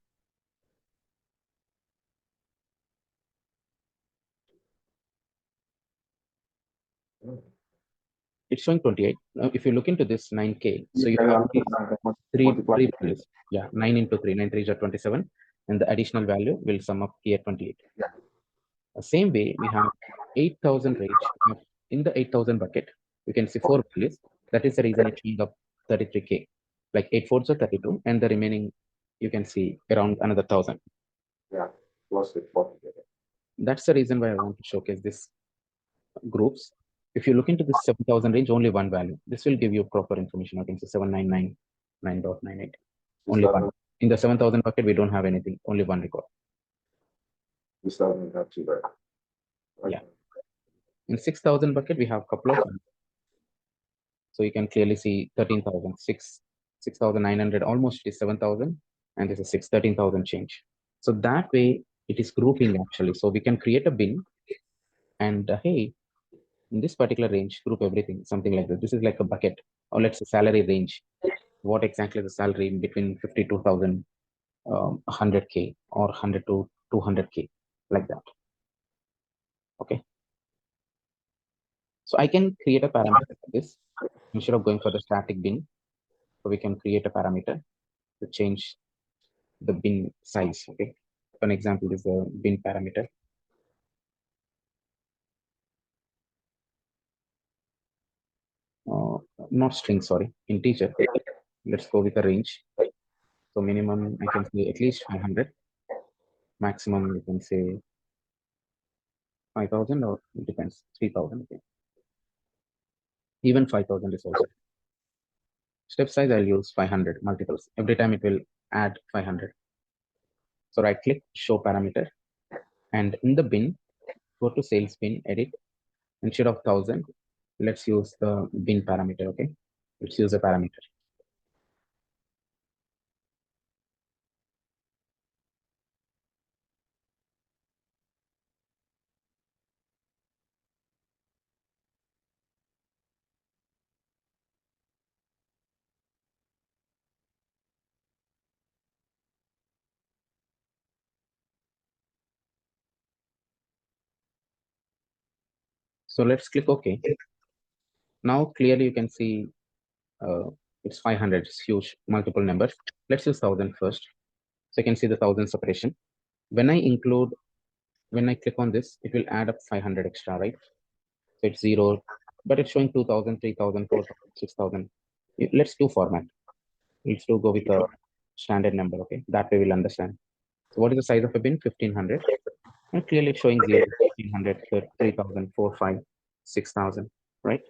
Speaker 1: It's showing 28. Now, if you look into this 9K, so you have these
Speaker 2: Multiply.
Speaker 1: three values. Yeah, 9 into 3, 9 3 are 27, and the additional value will sum up here 28.
Speaker 2: Yeah.
Speaker 1: The same way, we have 8,000 range. In the 8,000 bucket, you can see 4 values. That is the reason it's showing up 33K. Like 8 fours are 32, and the remaining, you can see around another 1,000.
Speaker 2: Yeah. Plus the 40.
Speaker 1: That's the reason why I want to showcase this groups. If you look into this 7,000 range, only one value. This will give you proper information. I can say 7,999.98. Only one. In the 7,000 bucket, we don't have anything. Only one record.
Speaker 2: This doesn't have too bad.
Speaker 1: Yeah. In 6,000 bucket, we have a couple of. So you can clearly see 13,000, 6,900, almost is 7,000. And this is 13,000 change. So that way, it is grouping actually. So we can create a bin and hey, in this particular range, group everything, something like this. This is like a bucket, or let's say salary range. What exactly the salary between 52,000, 100K, or 100 to 200K, like that. Okay. So I can create a parameter for this instead of going for the static bin. So we can create a parameter to change the bin size. Okay. For an example is the bin parameter. Not string, sorry, integer. Let's go with a range. So minimum, I can say at least 500. Maximum, you can say 5,000 or it depends, 3,000. Okay. Even 5,000 is also. Step size, I'll use 500 multiples. Every time it will add 500. So right click, show parameter. And in the bin, go to sales bin, edit. Instead of 1,000, let's use the bin parameter. Okay. Let's use a parameter. So let's click OK. Now clearly you can see it's 500. It's huge, multiple numbers. Let's use 1,000 first. So you can see the 1,000 separation. When I click on this, it will add up 500 extra, right? So it's 0, but it's showing 2,000, 3,000, 4,000, 6,000. Let's do format. Let's go with a standard number, okay? That way we'll understand. So what is the size of a bin? 1,500. And clearly it's showing 0, 1,500, 3,000, 4, 5, 6,000, right?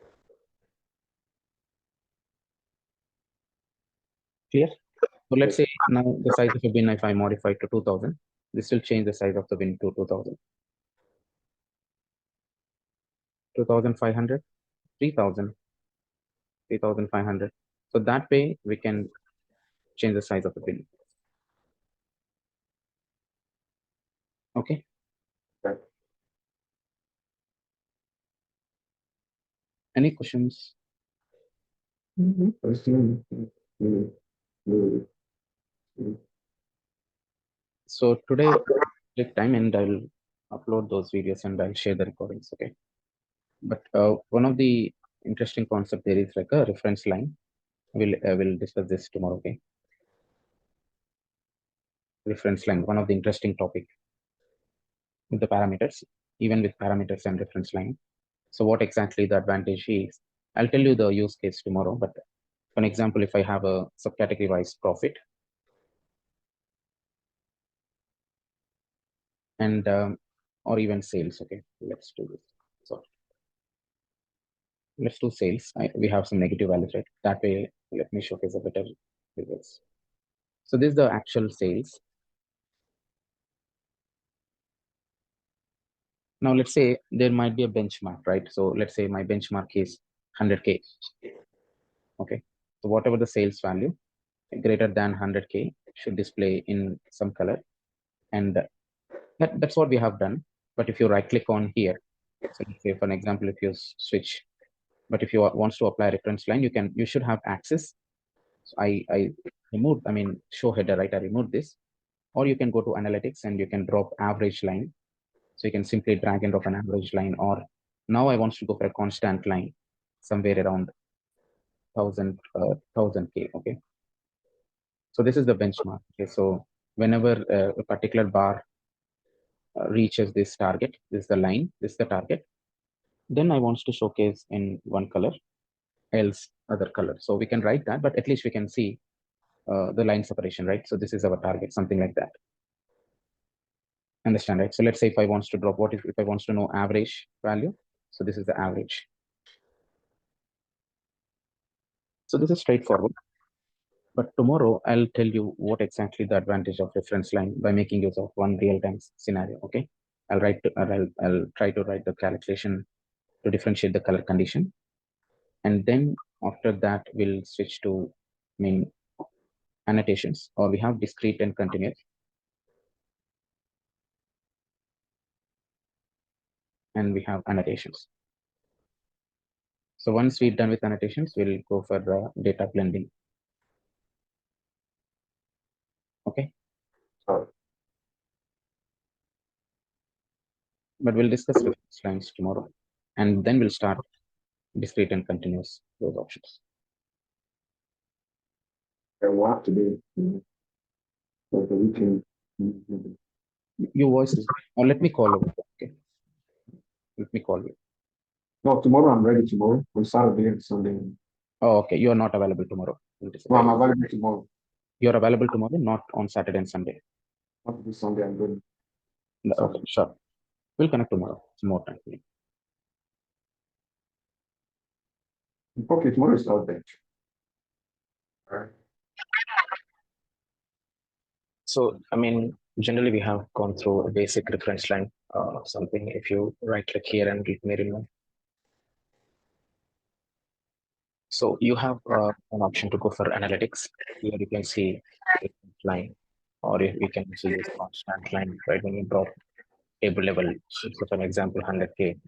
Speaker 1: Clear? So let's say now the size of a bin, if I modify to 2,000, this will change the size of the bin to 2,000. 2,500, 3,000, 3,500. So that way we can change the size of the bin. Okay.
Speaker 2: Okay.
Speaker 1: Any questions? So today take time and I'll upload those videos and I'll share the recordings. Okay. But one of the interesting concept there is like a reference line. We'll discuss this tomorrow. Okay. Reference line, one of the interesting topic with the parameters, even with parameters and reference line. So what exactly the advantage is? I'll tell you the use case tomorrow. But for an example, if I have a subcategory wise profit and or even sales. Okay, let's do this. So let's do sales. We have some negative values, right? That way, let me showcase a better results. So this is the actual sales. Now let's say there might be a benchmark, right? So let's say my benchmark is 100K. Okay, so whatever the sales value greater than 100K should display in some color, and that's what we have done. But if you right click on here, so let's say for an example, if you switch, but if you wants to apply reference line, you should have access. So I removed, I mean show header, right? I removed this, or you can go to analytics and you can drop average line. So you can simply drag and drop an average line, or now I want to go for a constant line somewhere around 1,000K. Okay. So this is the benchmark. Okay. So whenever a particular bar reaches this target, this is the line, this is the target, then I want to showcase in one color, else other color. So we can write that, but at least we can see the line separation, right? So this is our target, something like that. Understand, right? So let's say if I wants to drop, if I wants to know average value, so this is the average. So this is straightforward. But tomorrow I'll tell you what exactly the advantage of reference line by making use of one real-time scenario. Okay, I'll try to write the calculation to differentiate the color condition, and then after that we'll switch to annotations, or we have discrete and continuous, and we have annotations. So once we're done with annotations, we'll go for the data blending. Okay.
Speaker 2: Sorry.
Speaker 1: But we'll discuss reference lines tomorrow, and then we'll start discrete and continuous, those options.
Speaker 2: And we'll have to do. So that we can.
Speaker 1: Your voice is, or let me call you. Okay. Let me call you.
Speaker 2: No, tomorrow I'm ready tomorrow. On Saturday and Sunday.
Speaker 1: Oh, okay. You are not available tomorrow.
Speaker 2: No, I'm available tomorrow.
Speaker 1: You're available tomorrow, not on Saturday and Sunday.
Speaker 2: Saturday, Sunday, I'm good.
Speaker 1: Okay, sure. We'll connect tomorrow some more time.
Speaker 2: Okay, tomorrow is not bench. All right.
Speaker 1: So, I mean, generally we have gone through a basic reference line, something. If you right click here and let me remove. So you have an option to go for analytics. Here you can see reference line, or if we can also use constant line, right? When you drop table level, so for an example, 100K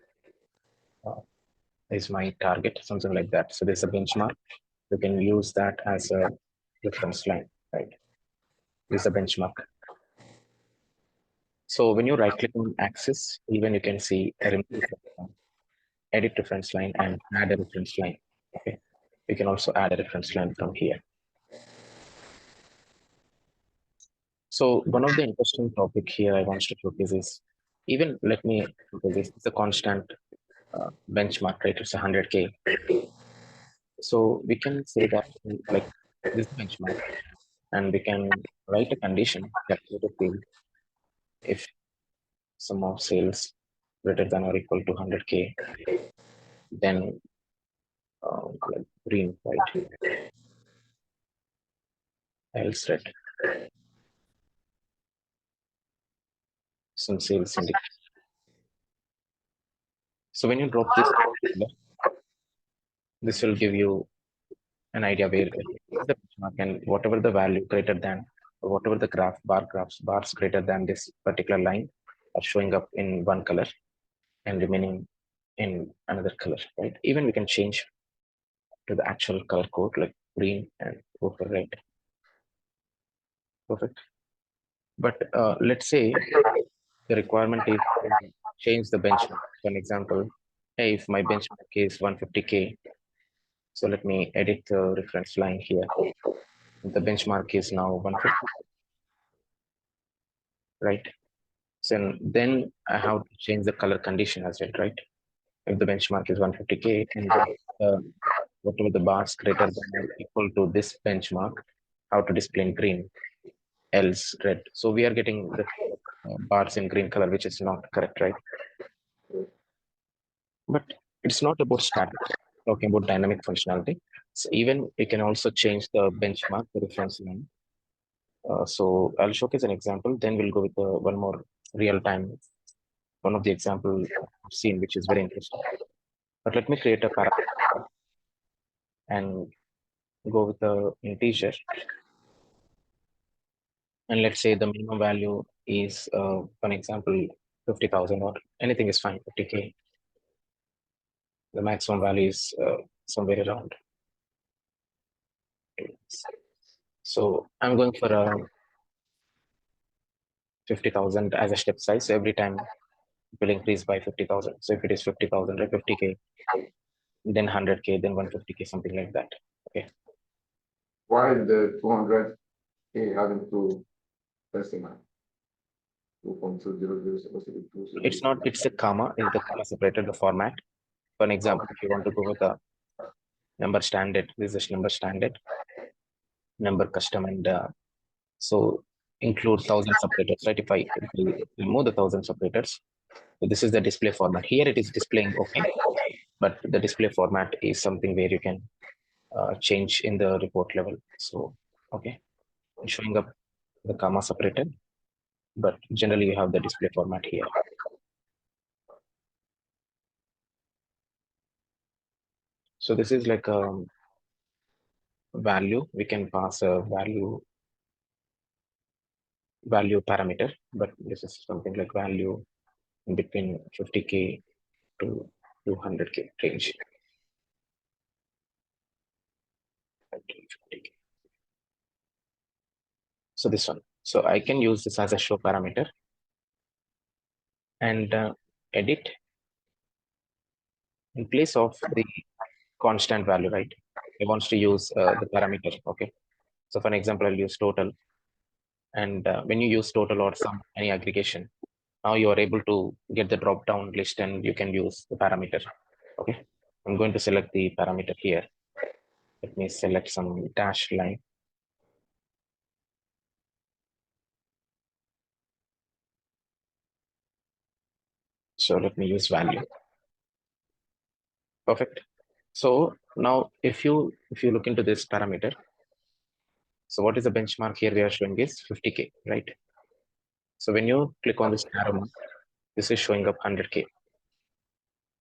Speaker 1: is my target, something like that. So there's a benchmark. You can use that as a reference line, right? This is a benchmark. So when you right click on axis, even you can see a remove edit reference line and add a reference line. Okay. You can also add a reference line from here. So one of the interesting topic here I want to focus is, even let me focus this, it's a constant benchmark, right? It's 100K. So we can say that like this benchmark, and we can write a condition that would field if sum of sales greater than or equal to 100K, then like green, right? Else red. Some sales indicate. So when you drop this, this will give you an idea where the benchmark, and whatever the value greater than, or whatever the bars greater than this particular line are showing up in one color and remaining in another color, right? Even we can change to the actual color code like green and go for red. Perfect. But let's say the requirement is to change the benchmark. For an example, hey, if my benchmark is 150K, so let me edit the reference line here. The benchmark is now 150, right? So then I have to change the color condition as well, right? If the benchmark is 150K and whatever the bars greater than or equal to this benchmark, how to display in green, else red. So we are getting the bars in green color, which is not correct, right? But it's not about static, talking about dynamic functionality. So even we can also change the benchmark, the reference line. So I'll showcase an example, then we'll go with one more real time, one of the example I've seen, which is very interesting. But let me create a parameter and go with the integer. And let's say the minimum value is, for an example, 50,000, or anything is fine, 50K. The maximum value is somewhere around. So I'm going for a 50,000 as a step size. So every time it will increase by 50,000. So if it is 50,000 or 50K, then 100K, then 150K, something like that. Okay.
Speaker 2: Why the 200K having to decimal? 2.20 supposed to be 2
Speaker 1: It's not, it's a comma, is the comma separated the format. For an example, if you want to go with a number standard, this is number standard, number custom, and so include 1,000 separators, right? If I remove the 1,000 separators, so this is the display format. Here it is displaying okay, but the display format is something where you can change in the report level. So, okay, it's showing up the comma separated, but generally you have the display format here. So this is like a value. We can pass a value parameter, but this is something like value in between 50K to 200K range. So this one. So I can use this as a show parameter and edit in place of the constant value, right? I wants to use the parameter. Okay. So for an example, I'll use total. And when you use total or some any aggregation, now you are able to get the drop down list and you can use the parameter. Okay. I'm going to select the parameter here. Let me select some dash line. So let me use value. Perfect. So now if you look into this parameter, so what is the benchmark here we are showing is 50K, right? So when you click on this arrow mark, this is showing up 100K,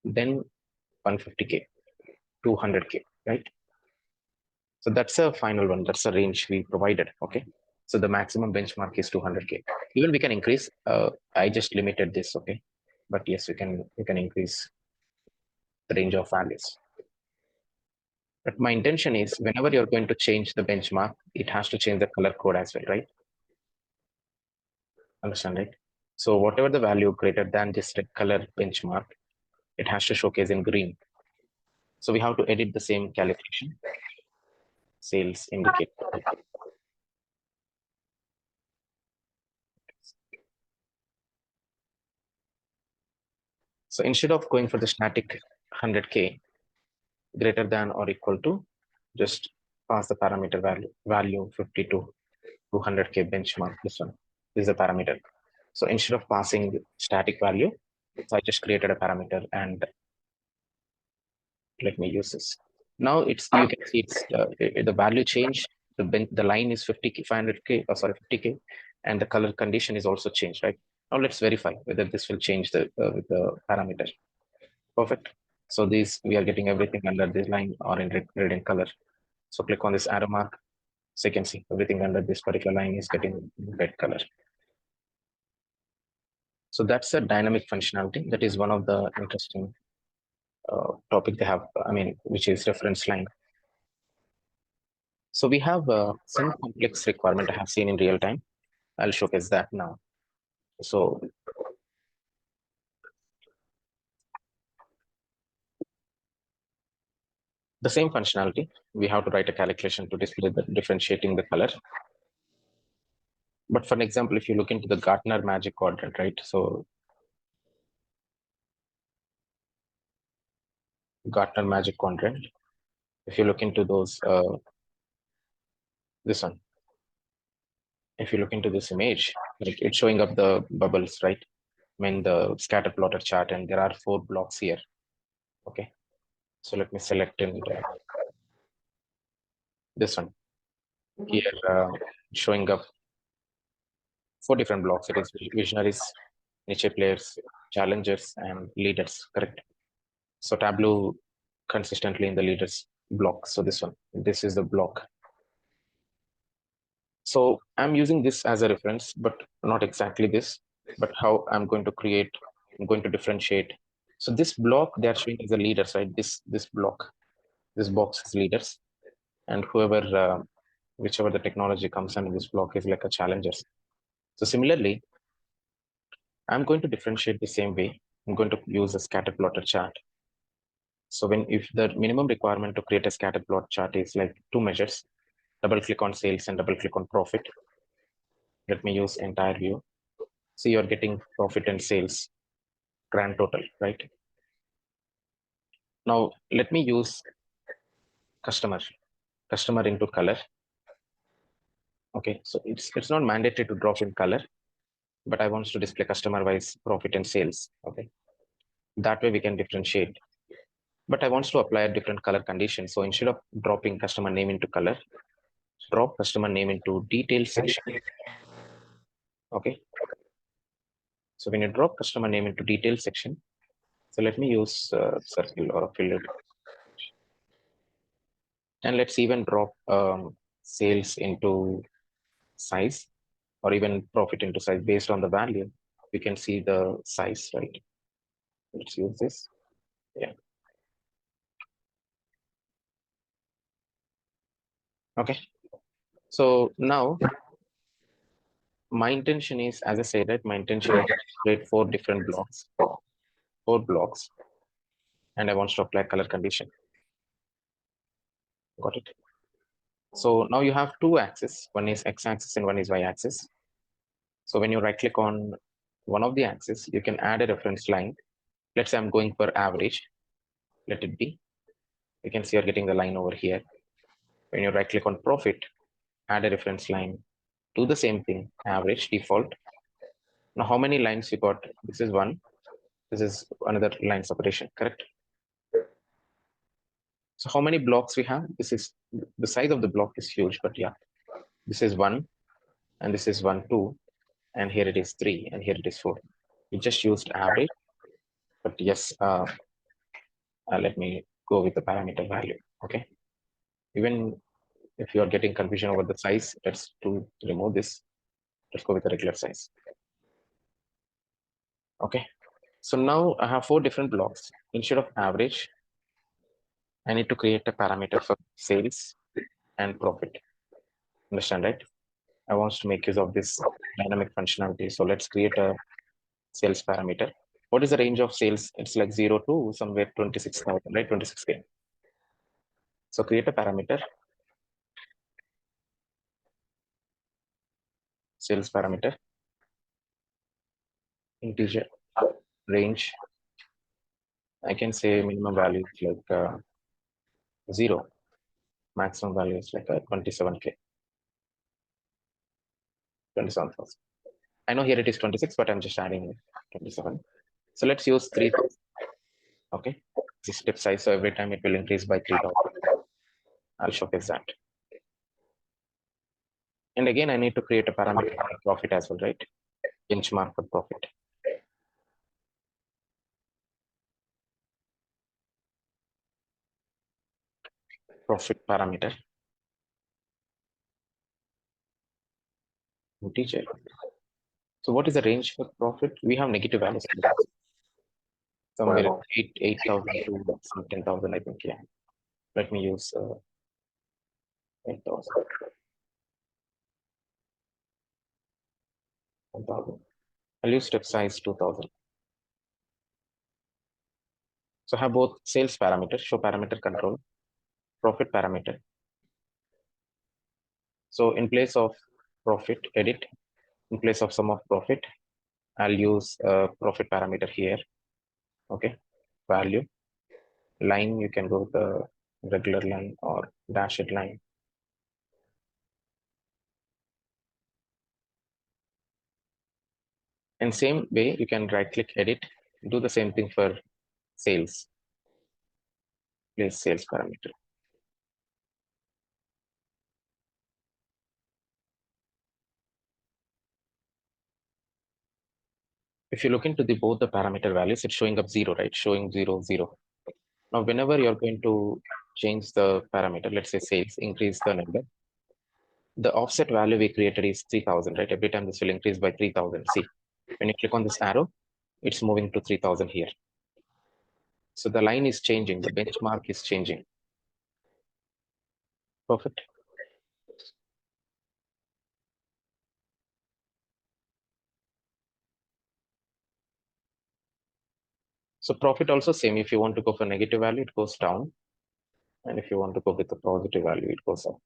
Speaker 1: then 150K, 200K, right? So that's a final one. That's a range we provided. Okay. So the maximum benchmark is 200K. Even we can increase. I just limited this. Okay. But yes, you can increase the range of values. But my intention is whenever you're going to change the benchmark, it has to change the color code as well, right? Understand, right? So whatever the value greater than this red color benchmark, it has to showcase in green. So we have to edit the same calculation. Sales indicate. So instead of going for the static 100K greater than or equal to, just pass the parameter value 50 to 200K benchmark. This one is the parameter. So instead of passing static value, so I just created a parameter and let me use this. Now you can see the value change. The line is 50K, 500K, sorry, 50K, and the color condition is also changed, right? Now let's verify whether this will change with the parameter. Perfect. So we are getting everything under this line or in red in color. So click on this arrow mark. So you can see everything under this particular line is getting red color. So that's a dynamic functionality. That is one of the interesting topic they have, which is reference line. So we have some complex requirement I have seen in real time. I'll showcase that now. So the same functionality, we have to write a calculation to display the differentiating the color. But for an example, if you look into the Gartner Magic Quadrant, right? So Gartner Magic Quadrant, if you look into those, this one, if you look into this image, like it's showing up the bubbles, right? The scatter plotter chart, and there are 4 blocks here. Okay. So let me select in this one. Here, showing up 4 different blocks. It is visionaries, niche players, challengers, and leaders, correct? So Tableau consistently in the leaders block. So this is the block. So I'm using this as a reference, but not exactly this, but how I'm going to differentiate. So this block they are showing as the leaders, right? This block, this box is leaders, and whichever the technology comes under this block is like a challengers. So similarly, I'm going to differentiate the same way. I'm going to use a scatter plotter chart. So if the minimum requirement to create a scatter plot chart is like 2 measures, double click on sales and double click on profit. Let me use entire view. So you're getting profit and sales grand total, right? Now let me use customer into color. Okay, so it's not mandatory to drop in color, but I want to display customer wise profit and sales. Okay, that way we can differentiate. But I want to apply a different color condition. So instead of dropping customer name into color, drop customer name into detail section. Okay. So when you drop customer name into detail section, so let me use circle or a fillet. And let's even drop sales into size or even profit into size based on the value. We can see the size, right? Let's use this. Yeah. Okay. So now my intention is, as I said, right, my intention is to create 4 different blocks, 4 blocks, and I want to apply color condition. Got it? So now you have 2 axes. One is x-axis and one is y-axis. So when you right click on one of the axes, you can add a reference line. Let's say I'm going for average. Let it be. You can see you're getting the line over here. When you right click on profit, add a reference line. Do the same thing, average default. Now how many lines you got? This is 1. This is another line separation, correct? So how many blocks we have? This is the size of the block is huge, but yeah, this is 1 and this is 1, 2, and here it is 3 and here it is 4. We just used average, but yes, let me go with the parameter value. Okay, even if you are getting confusion over the size, let's to remove this. Let's go with the regular size. Okay, so now I have 4 different blocks. Instead of average, I need to create a parameter for sales and profit. Understand, right? I want to make use of this dynamic functionality. So let's create a sales parameter. What is the range of sales? It's like 0 to somewhere 26,000, right? 26K. So create a parameter, sales parameter, integer, range. I can say minimum value is like 0. Maximum value is like 27K, 27,000. I know here it is 26, but I'm just adding 27. So let's use 3,000. Okay. This step size. So every time it will increase by 3,000. I'll showcase that. And again, I need to create a parameter for profit as well, right? Benchmark for profit. Profit parameter. Integer. So what is the range for profit? We have negative values. Somewhere 8,000 to some 10,000, I think. Yeah. Let me use 8,000. 1,000. I'll use step size 2,000. So I have both sales parameter, show parameter control, profit parameter. So in place of profit edit, in place of sum of profit, I'll use a profit parameter here. Okay, value line. You can go with the regular line or dashed line. And same way, you can right click edit, do the same thing for sales. Place sales parameter. If you look into the both the parameter values, it's showing up 0, right? Showing 0, 0. Now, whenever you're going to change the parameter, let's say sales, increase the number, the offset value we created is 3,000, right? Every time this will increase by 3,000. See, when you click on this arrow, it's moving to 3,000 here. So the line is changing, the benchmark is changing. Perfect. So profit also same. If you want to go for negative value, it goes down. And if you want to go with the positive value, it goes up.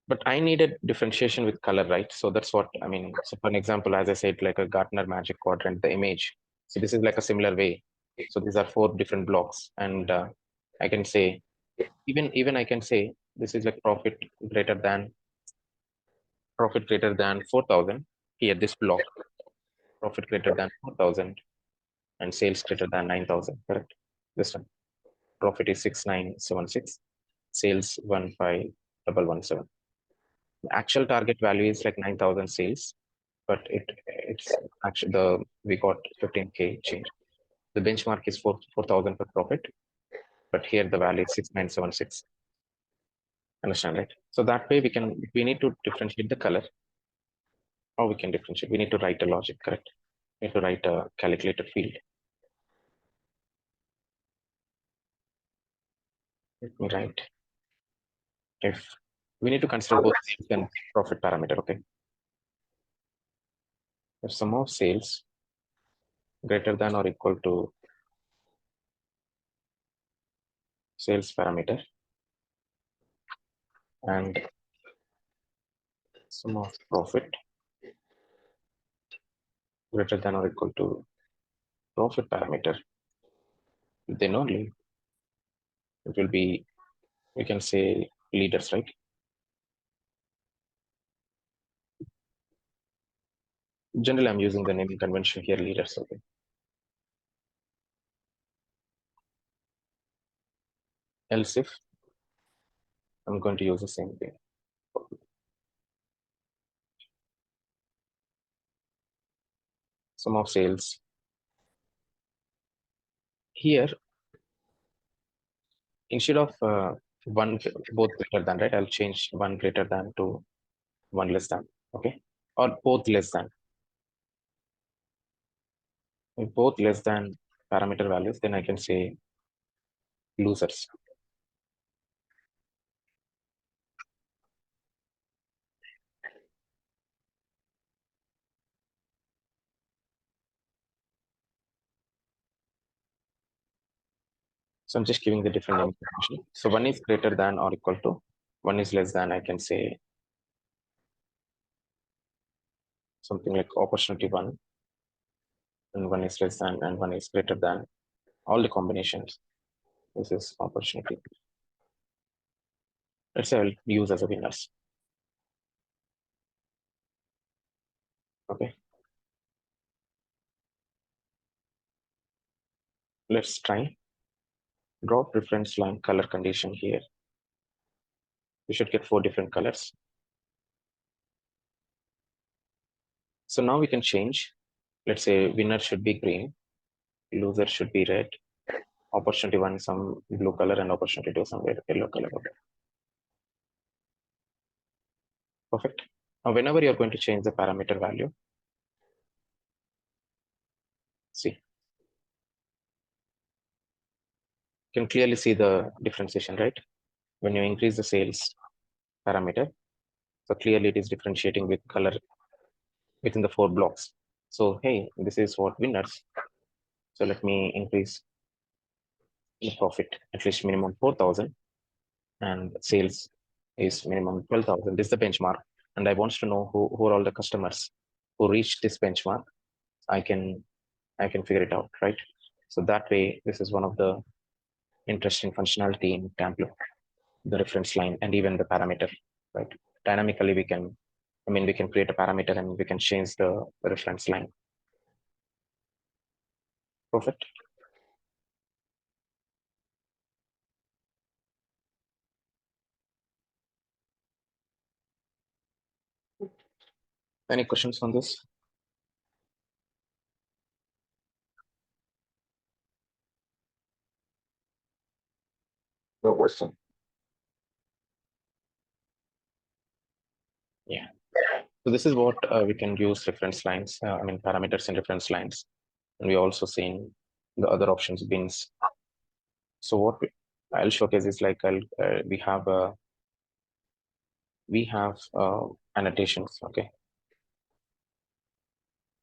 Speaker 1: But I needed differentiation with color, right? So that's what I mean. So for an example, as I said, like a Gartner Magic Quadrant, the image. So this is like a similar way. So these are 4 different blocks, and I can say even I can say this is like greater than profit greater than 4,000. Here, this block, profit greater than 4,000 and sales greater than 9,000. Correct. This one, profit is 6,976, sales 15,117. The actual target value is like 9,000 sales, but it's actually we got 15K change. The benchmark is 4,000 for profit, but here the value is 6,976. Understand, right? So that way we need to differentiate the color. How we can differentiate? We need to write a logic, correct? We need to write a calculator field. Let me write if we need to consider both sales and profit parameter. Okay, if sum of sales greater than or equal to sales parameter and sum of profit greater than or equal to profit parameter, then only it will be, we can say, leaders, right? Generally, I'm using the naming convention here, leaders. Okay. Else if I'm going to use the same thing. Sum of sales. Here, instead of one both greater than, right, I'll change one greater than to one less than. Okay. Or both less than. If both less than parameter values, then I can say losers. So I'm just giving the different name convention. So one is greater than or equal to, one is less than, I can say something like opportunity one, and one is less than, and one is greater than. All the combinations. This is opportunity. Let's say I'll use as a winners. Okay. Let's try drop reference line color condition here. We should get 4 different colors. So now we can change. Let's say winner should be green, loser should be red, opportunity one some blue color, and opportunity two some yellow color. Okay. Perfect. Now whenever you're going to change the parameter value, see, you can clearly see the differentiation, right? When you increase the sales parameter, so clearly it is differentiating with color within the 4 blocks. So hey, this is what winners. So let me increase the profit at least minimum 4,000, and sales is minimum 12,000. This is the benchmark, and I want to know who are all the customers who reached this benchmark. I can figure it out, right? So that way, this is one of the interesting functionality in Tableau, the reference line and even the parameter, right? Dynamically, we can create a parameter and we can change the reference line. Perfect. Any questions on this?
Speaker 2: No question.
Speaker 1: Yeah. So this is what we can use reference lines, parameters in reference lines. And we also seen the other options bins. So what I'll showcase is like we have annotations. Okay.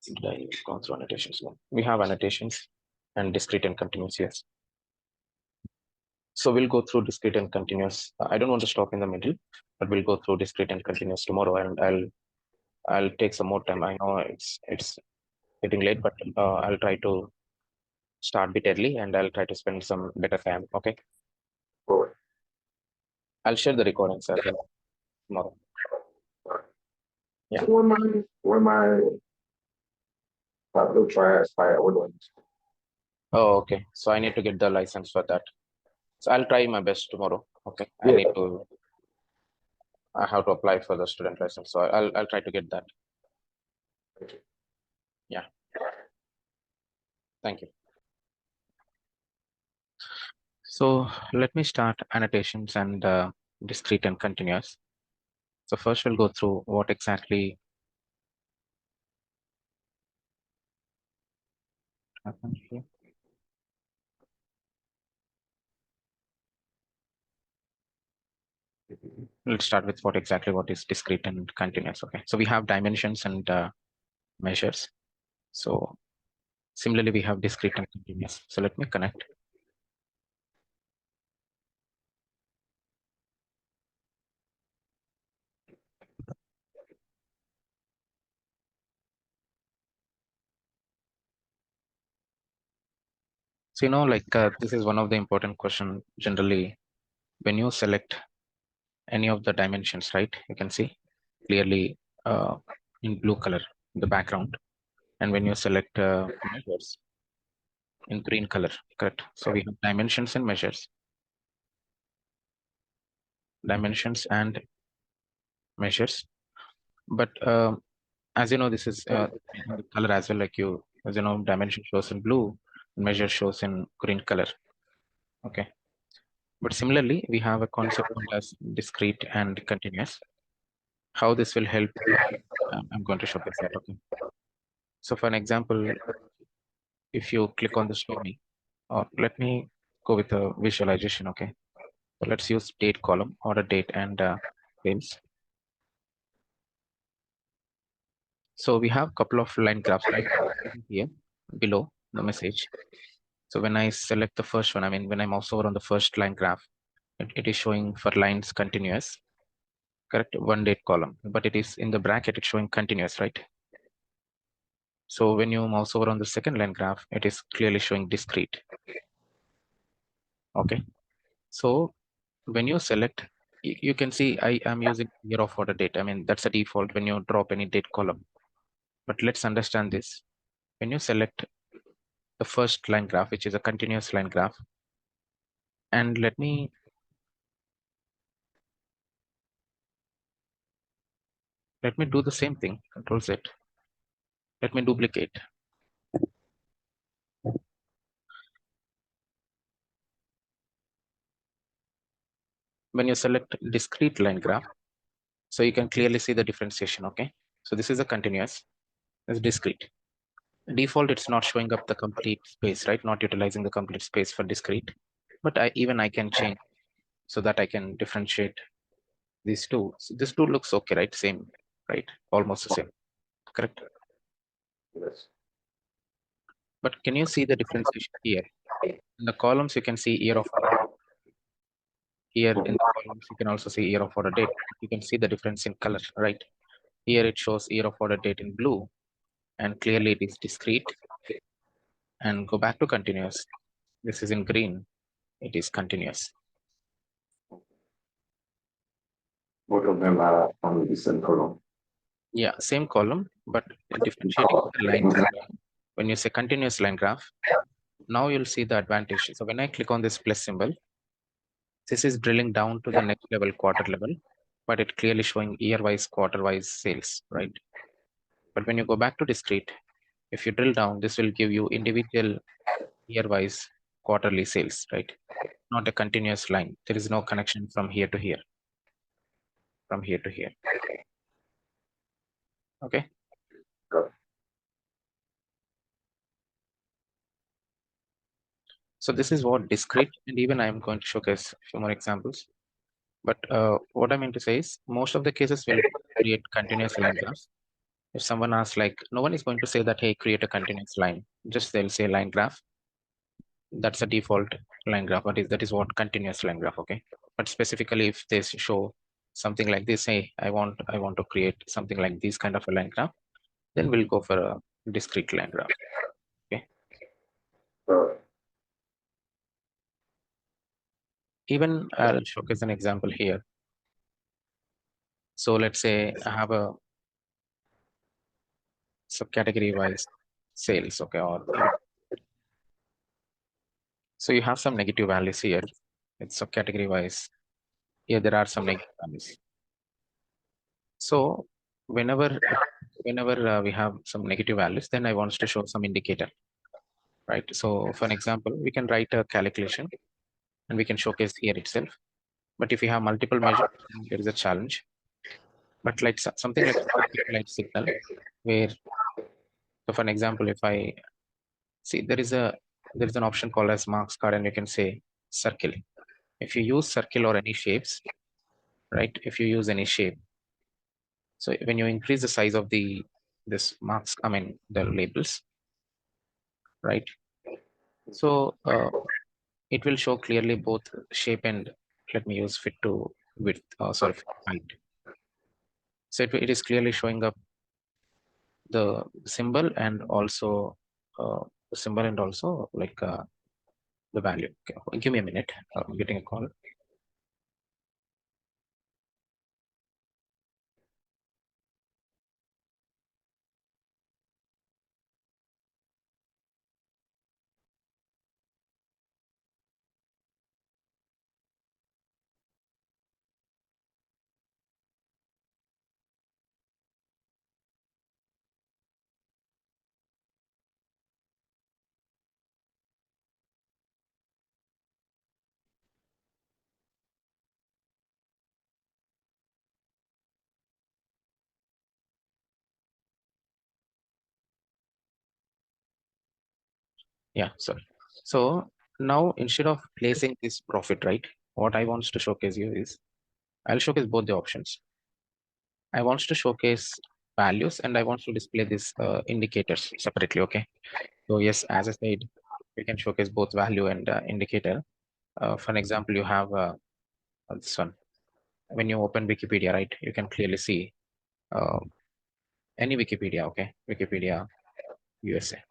Speaker 1: Did I go through annotations? No. We have annotations and discrete and continuous. Yes. So we'll go through discrete and continuous. I don't want to stop in the middle, but we'll go through discrete and continuous tomorrow, and I'll take some more time. I know it's getting late, but I'll try to start a bit early, and I'll try to spend some better time. Okay.
Speaker 2: Boy.
Speaker 1: I'll share the recordings as well tomorrow. Yeah.
Speaker 2: So when my Tableau trials fire, what do I do?
Speaker 1: Oh, okay. So I need to get the license for that. So I'll try my best tomorrow. Okay.
Speaker 2: Yeah.
Speaker 1: I have to apply for the student license. So I'll try to get that.
Speaker 2: Okay.
Speaker 1: Yeah. Thank you. So let me start annotations and discrete and continuous. So first we'll go through what exactly happened here. Let's start with what is discrete and continuous. Okay. So we have dimensions and measures. So similarly, we have discrete and continuous. So let me connect. So, this is one of the important question generally when you select any of the dimensions, right? You can see clearly in blue color, the background. And when you select measures in green color, correct? So we have dimensions and measures, dimensions and measures. But as you know, this is in the color as well. Like you, as you know, dimension shows in blue, measure shows in green color. Okay. But similarly, we have a concept called as discrete and continuous. How this will help, I'm going to showcase that. Okay. So for an example, if you click on the show me, or let me go with a visualization. Okay. So let's use date column, order date and sales. So we have a couple of line graphs right here below the message. So when I select the first one, I mean, when I mouse over on the first line graph, it is showing for lines continuous, correct? One date column, but it is in the bracket, it's showing continuous, right? So when you mouse over on the second line graph, it is clearly showing discrete. Okay. So when you select, you can see I am using year of order date. I mean, that's a default when you drop any date column. But let's understand this. When you select the first line graph, which is a continuous line graph, and let me do the same thing, Control Z. Let me duplicate. When you select discrete line graph, so you can clearly see the differentiation. Okay. So this is a continuous, it's discrete. Default, it's not showing up the complete space, right? Not utilizing the complete space for discrete. But I can change so that I can differentiate these two. So this two looks okay, right? Same, right? Almost the same, correct?
Speaker 2: Yes.
Speaker 1: But can you see the differentiation here? In the columns, you can see year of order. Here in the columns, you can also see year of order date. You can see the difference in color, right? Here it shows year of order date in blue, and clearly it is discrete. And go back to continuous. This is in green. It is continuous.
Speaker 2: Both of them are on the same column.
Speaker 1: Yeah, same column, but differentiating the lines. When you say continuous line graph, now you'll see the advantage. So when I click on this plus symbol, this is drilling down to the next level, quarter level, but it clearly showing year-wise, quarter-wise sales, right? But when you go back to discrete, if you drill down, this will give you individual year-wise quarterly sales, right? Not a continuous line. There is no connection from here to here, from here to here. Okay.
Speaker 2: Got it.
Speaker 1: So this is what discrete, and even I'm going to showcase a few more examples. But what I mean to say is most of the cases will create continuous line graphs. If someone asks, like, no one is going to say that, hey, create a continuous line. Just they'll say line graph. That's a default line graph. That is what continuous line graph. Okay. But specifically, if they show something like this, hey, I want to create something like this kind of a line graph, then we'll go for a discrete line graph. Okay.
Speaker 2: Got it.
Speaker 1: Even I'll showcase an example here. So let's say I have a subcategory wise sales. Okay. Or even, so you have some negative values here. It's subcategory wise. Here there are some negative values. So whenever we have some negative values, then I want to show some indicator, right? So for an example, we can write a calculation and we can showcase here itself. But if you have multiple measures, there is a challenge. But like something like static light signal, where, so for an example, if I see there is an option called as marks card, and you can say circle. If you use circle or any shapes, right? If you use any shape, so when you increase the size of this marks, I mean the labels, right? So it will show clearly both shape and, let me use fit to width, sorry, fit to height. So it is clearly showing up the symbol and also the symbol and also like the value. Okay, give me a minute. I'm getting a call. Yeah, sorry. So now instead of placing this profit, right, what I want to showcase you is I'll showcase both the options. I want to showcase values and I want to display these indicators separately. Okay. So yes, as I said, we can showcase both value and indicator. For an example, you have this one. When you open Wikipedia, right, you can clearly see uh, any Wikipedia. Okay, Wikipedia USA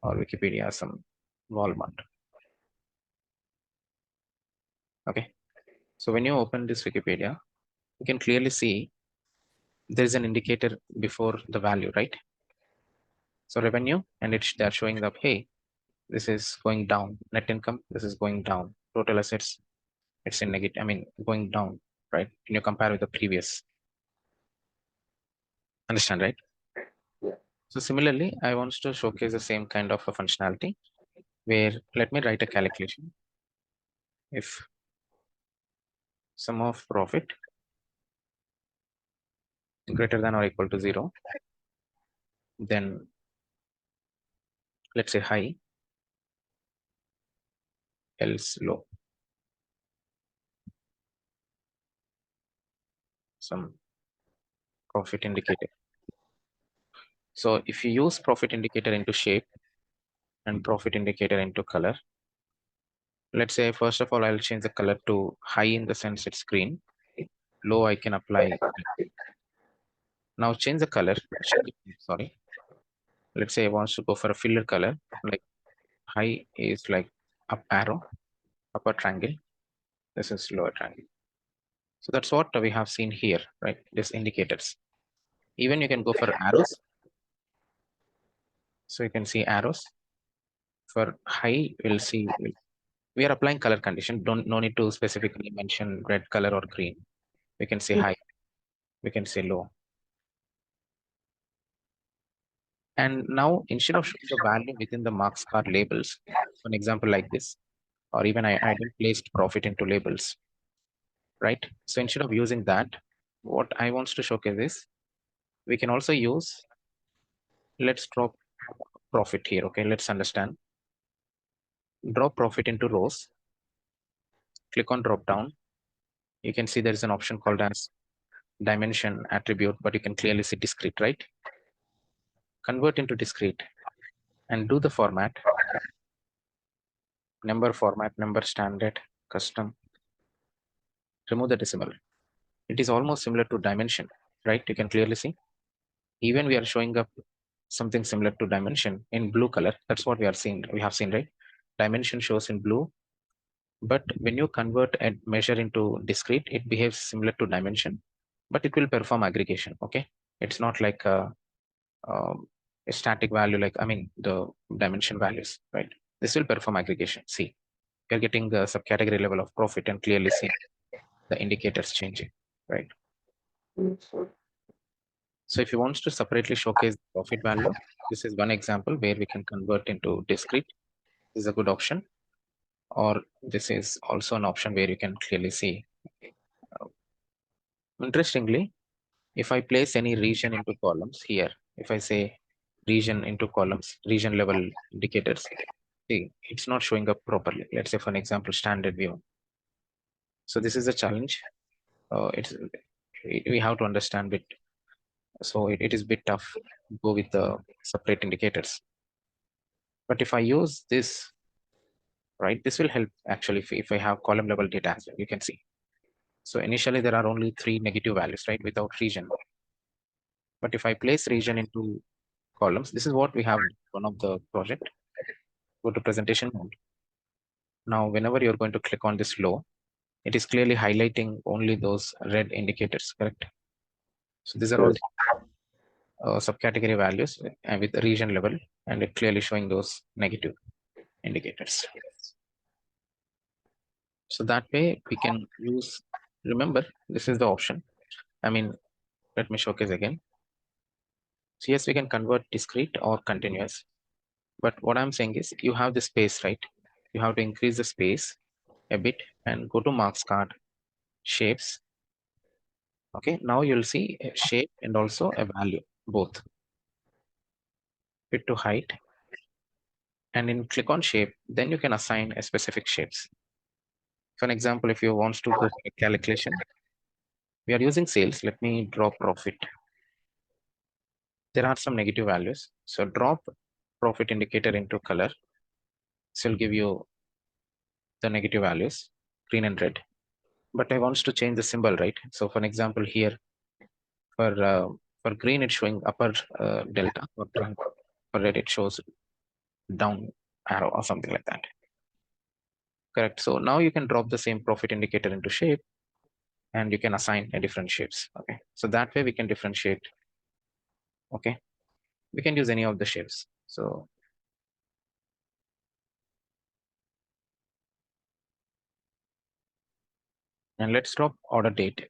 Speaker 1: or Wikipedia some Walmart. Okay. So when you open this Wikipedia, you can clearly see there is an indicator before the value, right? So revenue, and they're showing up, hey, this is going down. Net income, this is going down. Total assets, it's in negative, I mean, going down, right? When you compare with the previous. Understand, right?
Speaker 2: Yeah.
Speaker 1: So similarly, I want to showcase the same kind of a functionality where let me write a calculation. If sum of profit greater than or equal to 0, then let's say high, else low. Some profit indicator. So if you use profit indicator into shape and profit indicator into color, let's say first of all, I'll change the color to high in the sense it's green. Low, I can apply. Now change the color. Sorry. Let's say I want to go for a filler color. Like high is like up arrow, upper triangle. This is lower triangle. So that's what we have seen here, right? These indicators. Even you can go for arrows. So you can see arrows. For high, we'll see we are applying color condition. Don't no need to specifically mention red color or green. We can say high. We can say low. And now instead of showing the value within the marks card labels, for an example like this, or even I didn't place profit into labels, right? So instead of using that, what I want to showcase is we can also use, let's drop profit here. Okay, let's understand. Drop profit into rows, click on drop down. You can see there is an option called as dimension attribute, but you can clearly see discrete, right? Convert into discrete and do the format, number format, number standard, custom, remove the decimal. It is almost similar to dimension, right? You can clearly see. Even we are showing up something similar to dimension in blue color. That's what we are seeing. We have seen, right? Dimension shows in blue, but when you convert and measure into discrete, it behaves similar to dimension, but it will perform aggregation. Okay, it's not like a static value, like I mean the dimension values, right? This will perform aggregation. See, you're getting the subcategory level of profit and clearly see the indicators changing, right? So if you want to separately showcase the profit value, this is one example where we can convert into discrete. This is a good option. Or this is also an option where you can clearly see. Uh, Interestingly, if I place any region into columns here, if I say region into columns, region level indicators, see, it's not showing up properly. Let's say for an example, standard view. So this is a challenge. We have to understand it. So it is a bit tough to go with the separate indicators. But if I use this, right, this will help actually if I have column level data as well, you can see. So initially there are only 3 negative values, right, without region. But if I place region into columns, this is what we have one of the project. Go to presentation mode. Now, whenever you're going to click on this low, it is clearly highlighting only those red indicators, correct? So these are all
Speaker 2: Yes.
Speaker 1: subcategory values with the region level, and it clearly showing those negative indicators. So that way we can use, remember, this is the option. I mean, let me showcase again. So yes, we can convert discrete or continuous. But what I'm saying is you have the space, right? You have to increase the space a bit and go to marks card, shapes. Okay, now you'll see a shape and also a value, both. Fit to height, And in click on shape, then you can assign a specific shapes. For an example, if you want to go for a calculation, we are using sales. Let me draw profit. There are some negative values. So drop profit indicator into color. This will give you the negative values, green and red. But I want to change the symbol, right? So for an example here, for green, it's showing upper delta. For red, it shows down arrow or something like that. Correct. So now you can drop the same profit indicator into shape and you can assign a different shapes. Okay. So that way we can differentiate. Okay. We can use any of the shapes. So and let's drop order date.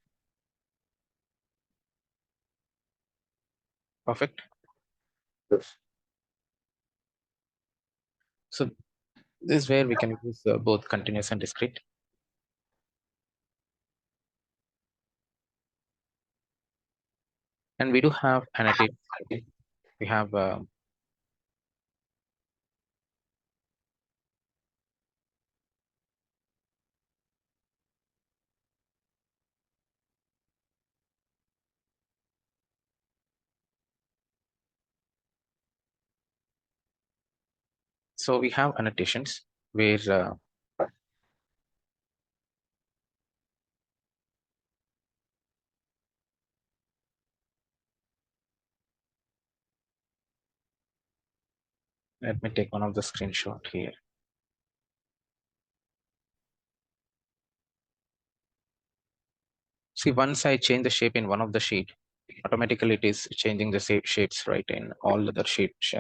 Speaker 1: Perfect.
Speaker 2: Yes.
Speaker 1: So this is where we can use both continuous and discrete. And we do have annotate. Okay. We have so we have annotations where let me take one of the screenshot here. See, once I change the shape in one of the sheet, automatically it is changing the shapes right in all other sheets.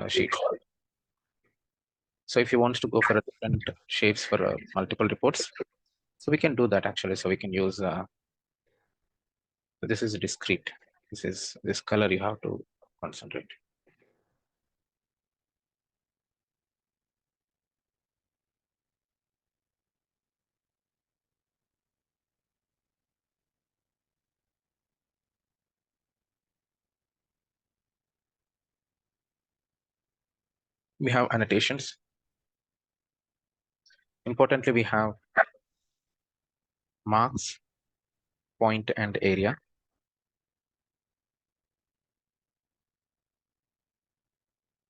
Speaker 1: So if you want to go for a different shapes for multiple reports, so we can do that actually. So we can use this is discrete. This is this color you have to concentrate. We have annotations. Importantly, we have marks, point, and area.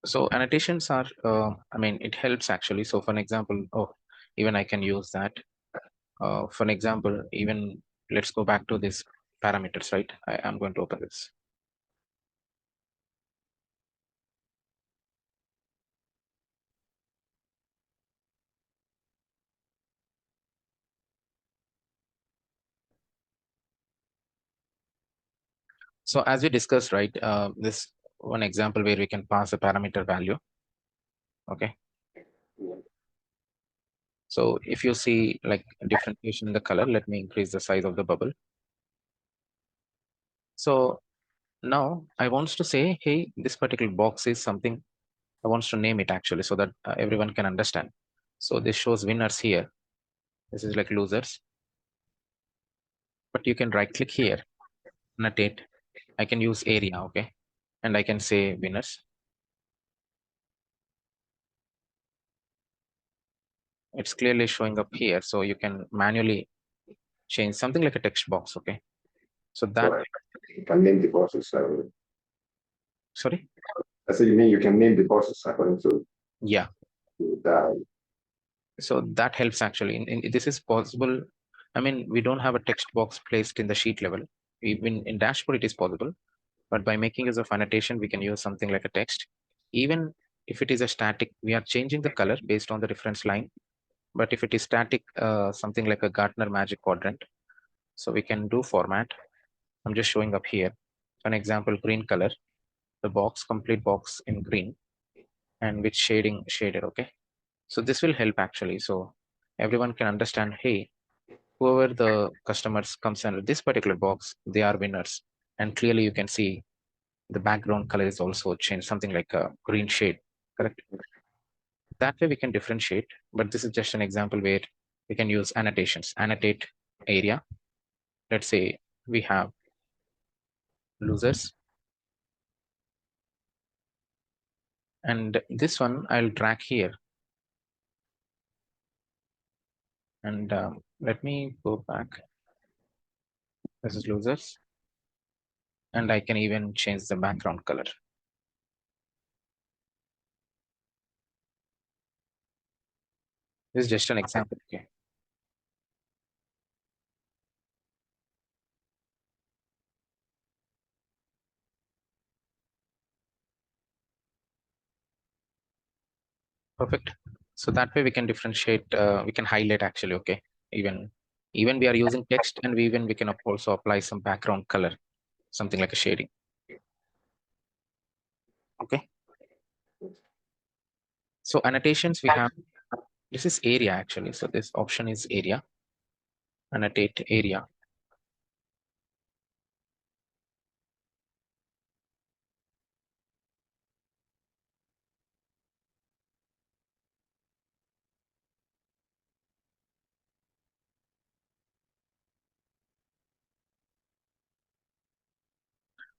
Speaker 1: So annotations are, I mean, it helps actually. So for an example, oh, even I can use that. For an example, even let's go back to this parameters, right? I am going to open this. So as we discussed, right, this one example where we can pass a parameter value. Okay. So if you see like differentiation in the color, let me increase the size of the bubble. So now I want to say, hey, this particular box is something I want to name it actually so that everyone can understand. So this shows winners here. This is like losers. But you can right click here, annotate. I can use area, okay? And I can say winners. It's clearly showing up here. So you can manually change something like a text box, okay? So that,
Speaker 2: So you can name the bosses.
Speaker 1: sorry?
Speaker 2: I said you mean you can name the bosses according to
Speaker 1: Yeah.
Speaker 2: the
Speaker 1: So that helps actually. This is possible. I mean, we don't have a text box placed in the sheet level. Even in dashboard, it is possible. But by making use of annotation, we can use something like a text. Even if it is a static, we are changing the color based on the reference line. But if it is static, something like a Gartner Magic Quadrant, so we can do format. I'm just showing up here. An example, green color, the box, complete box in green, and with shading shaded, okay? So this will help actually. So everyone can understand, hey, whoever the customers comes under this particular box, they are winners. And clearly you can see the background color is also changed, something like a green shade, correct? That way we can differentiate, but this is just an example where we can use annotations, annotate area. Let's say we have losers. And this one I'll drag here. And let me go back. This is losers. And I can even change the background color. This is just an example. Okay. Perfect. So that way we can differentiate, we can highlight actually, okay. Even we are using text, and we can also apply some background color, something like a shading. Okay. So annotations we have, this is area actually. So this option is area, annotate area.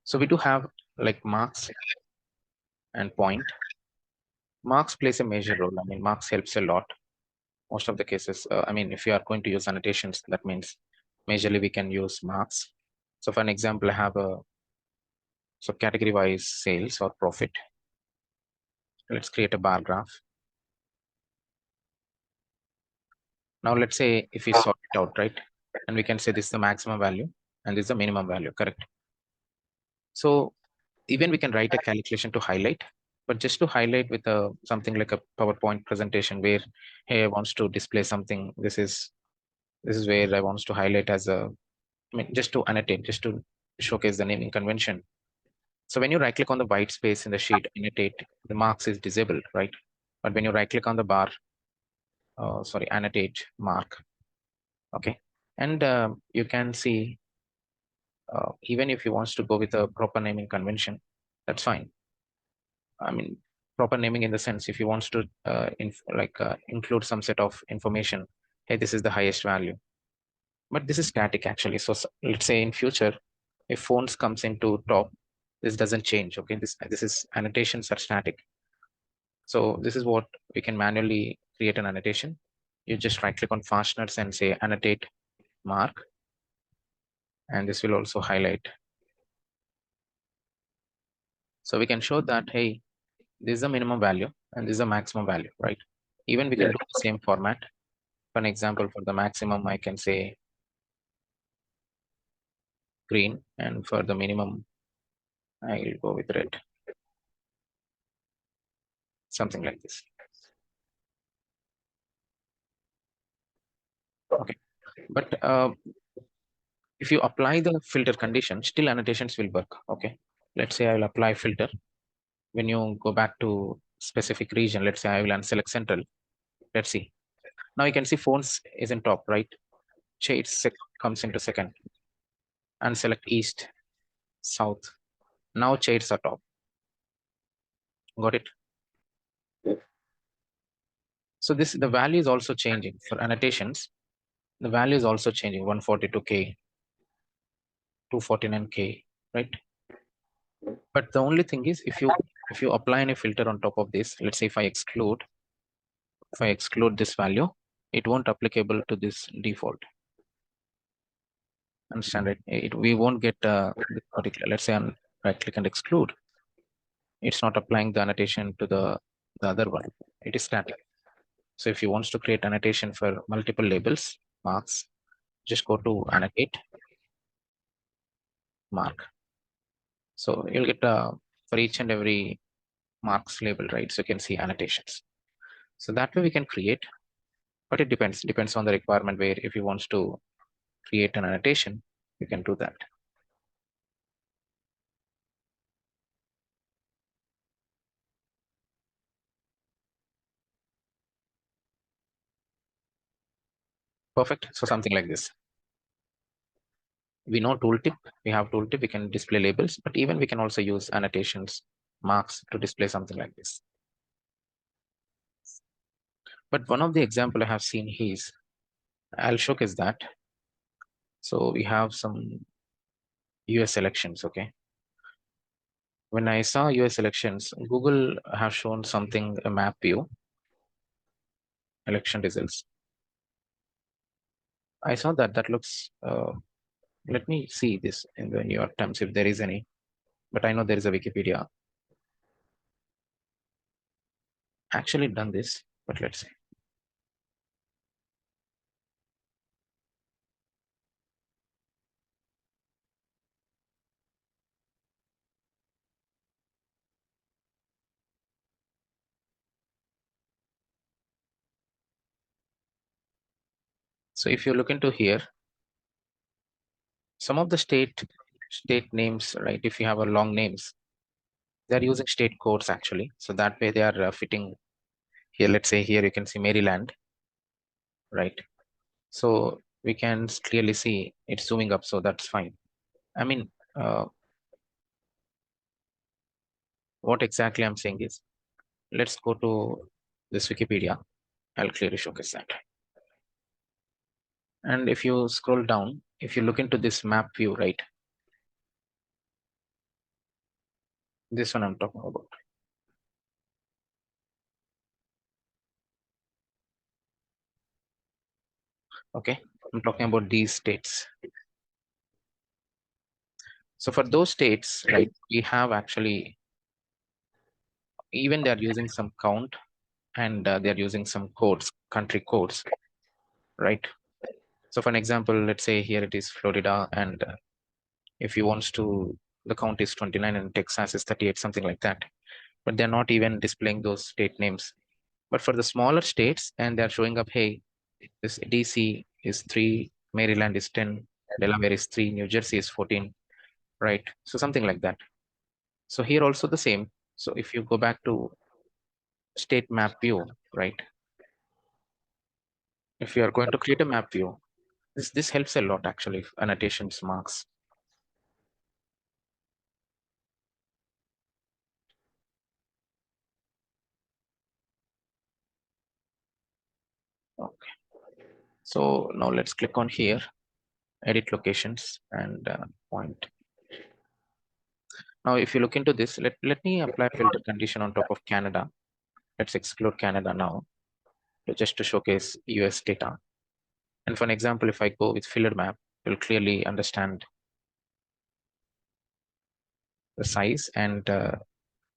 Speaker 1: So we do have like marks and point. Marks plays a major role. I mean, marks helps a lot. Most of the cases, I mean, if you are going to use annotations, that means majorly we can use marks. So for an example, I have a, so category wise sales or profit. Let's create a bar graph. Now let's say if we sort it out, right? And we can say this is the maximum value and this is the minimum value, correct? So even we can write a calculation to highlight, but just to highlight with a something like a PowerPoint presentation where, hey, I wants to display something. This is where I wants to highlight as a, I mean, just to annotate, just to showcase the naming convention. So when you right click on the white space in the sheet, annotate, the marks is disabled, right? But when you right click on the bar, sorry, annotate mark, okay. And you can see, even if you wants to go with a proper naming convention, that's fine. I mean, proper naming in the sense, if you wants to include some set of information, hey, this is the highest value. But this is static actually. So let's say in future, if phones comes into top, this doesn't change. Okay, this is annotations are static. So this is what we can manually create an annotation. You just right click on fasteners and say annotate mark, and this will also highlight. So we can show that, hey, this is the minimum value and this is the maximum value, right? Even we can
Speaker 2: Yeah.
Speaker 1: do the same format. For an example, for the maximum, I can say green, and for the minimum, I will go with red, something like this. Okay, but if you apply the filter condition, still annotations will work. Okay, let's say I will apply filter. When you go back to specific region, let's say I will unselect central. Let's see. Now you can see phones is in top, right? Shades comes into second. Unselect east, south. Now shades are top. Got it?
Speaker 2: Yeah.
Speaker 1: So this the value is also changing for annotations. The value is also changing 142K, 249K, right? But the only thing is if you apply any filter on top of this, let's say if I exclude this value, it won't applicable to this default. Understand it? We won't get this particular, let's say I'm right click and exclude. It's not applying the annotation to the other one. It is static. So if you want to create annotation for multiple labels, marks, just go to annotate, mark. So you'll get for each and every marks label, right? So you can see annotations. So that way we can create, but it depends on the requirement where if you want to create an annotation, you can do that. Perfect. So something like this. We know tooltip, we have tooltip, we can display labels, but even we can also use annotations, marks to display something like this. But one of the example I have seen is, I'll showcase that. So we have some US elections, okay? When I saw US elections, Google have shown something, a map view, election results. I saw that. That looks. Let me see this in the New York Times if there is any. But I know there is a Wikipedia. Actually done this, but let's see. So if you look into here, some of the state names, right? If you have a long names, they're using state codes actually. So that way they are fitting here. Let's say here you can see Maryland, right? So we can clearly see it's zooming up, so that's fine. I mean, what exactly I'm saying is, let's go to this Wikipedia. I'll clearly showcase that. And if you scroll down, if you look into this map view, right? This one I'm talking about. Okay, I'm talking about these states. So for those states, right, we have actually, even they're using some count and they're using some codes, country codes, right? So for an example, let's say here it is Florida, and if you wants to, the count is 29 and Texas is 38, something like that. But they're not even displaying those state names. But for the smaller states, and they're showing up, hey, this DC is 3, Maryland is 10, Delaware is 3, New Jersey is 14, right? So something like that. So here also the same. So if you go back to state map view, right? If you are going to create a map view, this helps a lot actually, annotations marks. Okay. So now let's click on here, edit locations and point. Now, if you look into this, let me apply filter condition on top of Canada. Let's exclude Canada now, just to showcase US data. And for an example, if I go with filler map, you'll clearly understand the size. And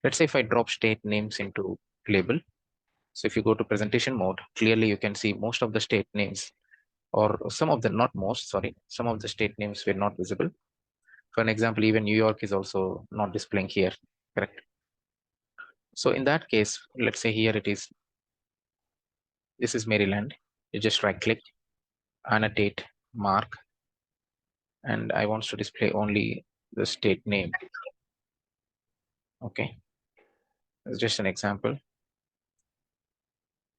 Speaker 1: let's say if I drop state names into label. So if you go to presentation mode, clearly you can see most of the state names, or some of the, not most, sorry, some of the state names were not visible. For an example, even New York is also not displaying here, correct? So in that case, let's say here it is, this is Maryland. You just right click, annotate, mark, and I want to display only the state name. Okay, it's just an example.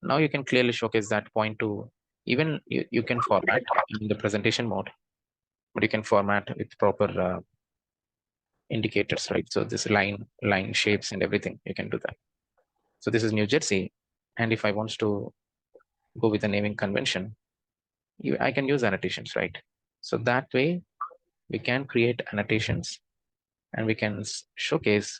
Speaker 1: Now you can clearly showcase that point to, even you can format in the presentation mode, but you can format with proper indicators, right? So this line shapes and everything, you can do that. So this is New Jersey. And if I want to go with a naming convention, I can use annotations, right? So that way we can create annotations and we can showcase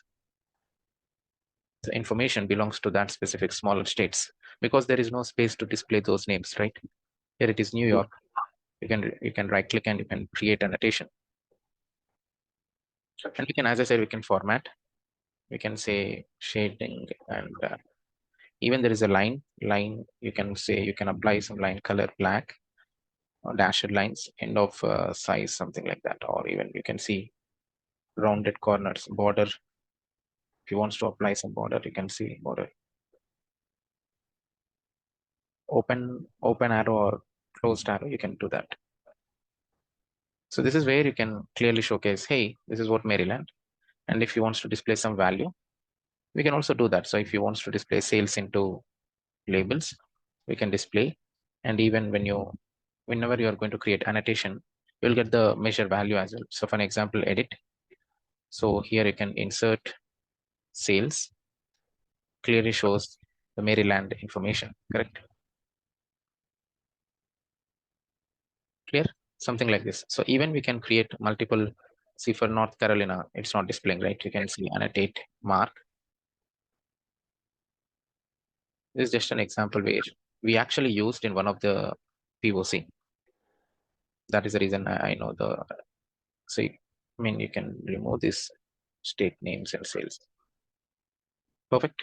Speaker 1: the information belongs to that specific smaller states, because there is no space to display those names, right? Here it is New York. You can right click and you can create annotation. And we can, as I said, we can format. We can say shading, and even there is a line. You can say you can apply some line color black or dashed lines, end of size, something like that. Or even you can see rounded corners, border. If you want to apply some border, you can see border. Open arrow or closed arrow, you can do that. So this is where you can clearly showcase, hey, this is what Maryland. And if you want to display some value, we can also do that. So if you want to display sales into labels, we can display. And even whenever you are going to create annotation, you'll get the measure value as well. So for an example, edit. So here you can insert sales, clearly shows the Maryland information, correct? Clear? Something like this. So even we can create multiple, see for North Carolina, it's not displaying, right? You can see annotate, mark. This is just an example where we actually used in one of the POC. That is the reason I know the, see, I mean, you can remove this state names and sales. Perfect.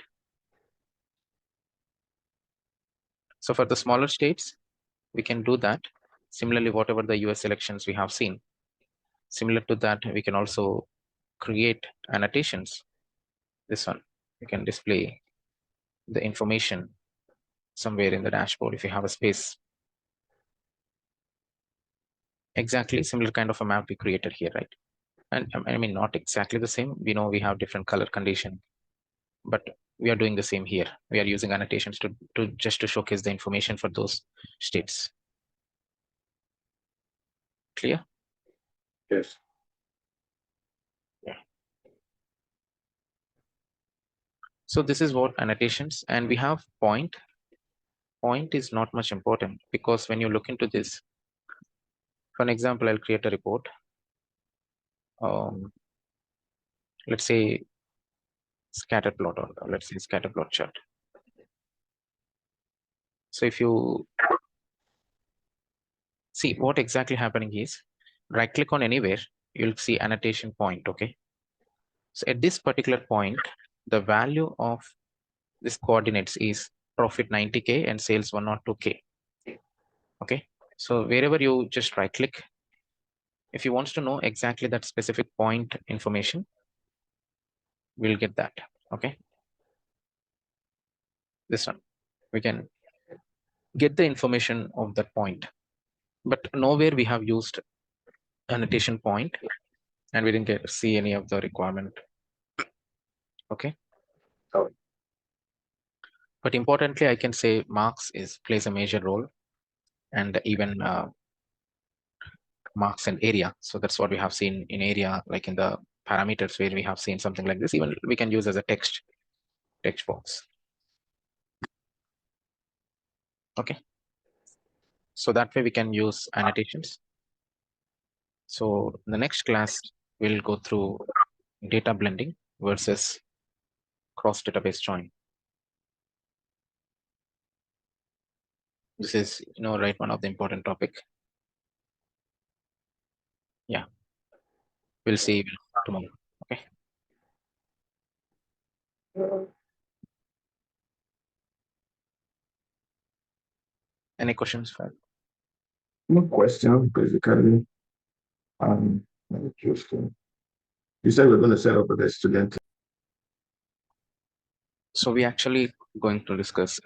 Speaker 1: So for the smaller states, we can do that. Similarly, whatever the US elections we have seen, similar to that, we can also create annotations. This one, you can display the information somewhere in the dashboard if you have a space. Exactly similar kind of a map we created here, right? And I mean, not exactly the same. We know we have different color condition, but we are doing the same here. We are using annotations to just to showcase the information for those states. Clear?
Speaker 2: Yes.
Speaker 1: Yeah. So this is what annotations, and we have point. Point is not much important because when you look into this, for an example, I'll create a report. Let's say scatter plot, or let's say scatter plot chart. So if you see what exactly happening is, right click on anywhere, you'll see annotation point. Okay. So at this particular point, the value of this coordinates is profit 90K and sales 102K. Okay. So wherever you just right click, if you want to know exactly that specific point information, we'll get that. Okay. This one, we can get the information of that point, but nowhere we have used annotation point, and we didn't see any of the requirement. Okay.
Speaker 2: Oh.
Speaker 1: But importantly, I can say marks plays a major role, and even marks and area. So that's what we have seen in area, like in the parameters where we have seen something like this. Even we can use as a text box. Okay. So that way we can use annotations. So the next class we'll go through data blending versus cross database join. This is, right, one of the important topic. Yeah, we'll see tomorrow. Okay. Any questions, Fred?
Speaker 2: No question, basically. Interesting. You said we're going to set up a student.
Speaker 1: So we actually going to discuss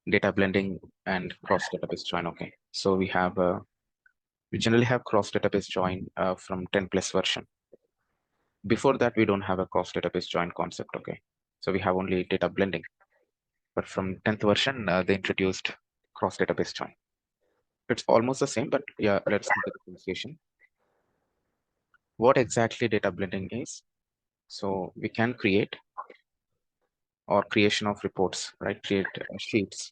Speaker 1: data blending and cross database join. Okay. So we generally have cross database join from 10 plus version. Before that, we don't have a cross database join concept. Okay. So we have only data blending, but from 10th version, they introduced cross database join. It's almost the same, but yeah, let's see the differentiation. What exactly data blending is? So we can create or creation of reports, right? Create sheets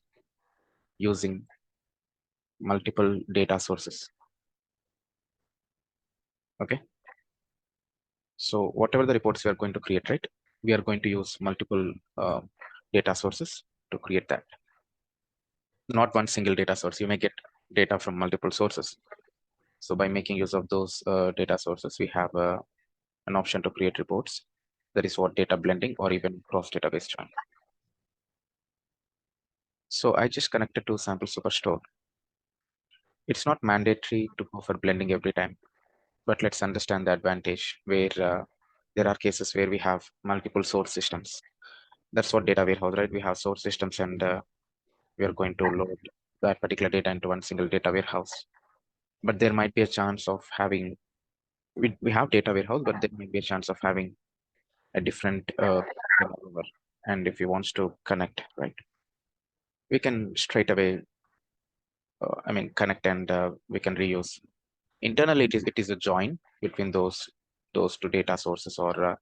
Speaker 1: using multiple data sources. Okay. So whatever the reports we are going to create, right? We are going to use multiple data sources to create that. Not one single data source. You may get data from multiple sources. So by making use of those data sources, we have an option to create reports. That is what data blending or even cross database join. So I just connected to sample superstore. It's not mandatory to go for blending every time, but let's understand the advantage where there are cases where we have multiple source systems. That's what data warehouse, right? We have source systems, and we are going to load that particular data into one single data warehouse. But there might be a chance of having, we have data warehouse, but there might be a chance of having a different server. And if you wants to connect, right, we can straight away, connect, and we can reuse. Internally, it is a join between those two data sources, or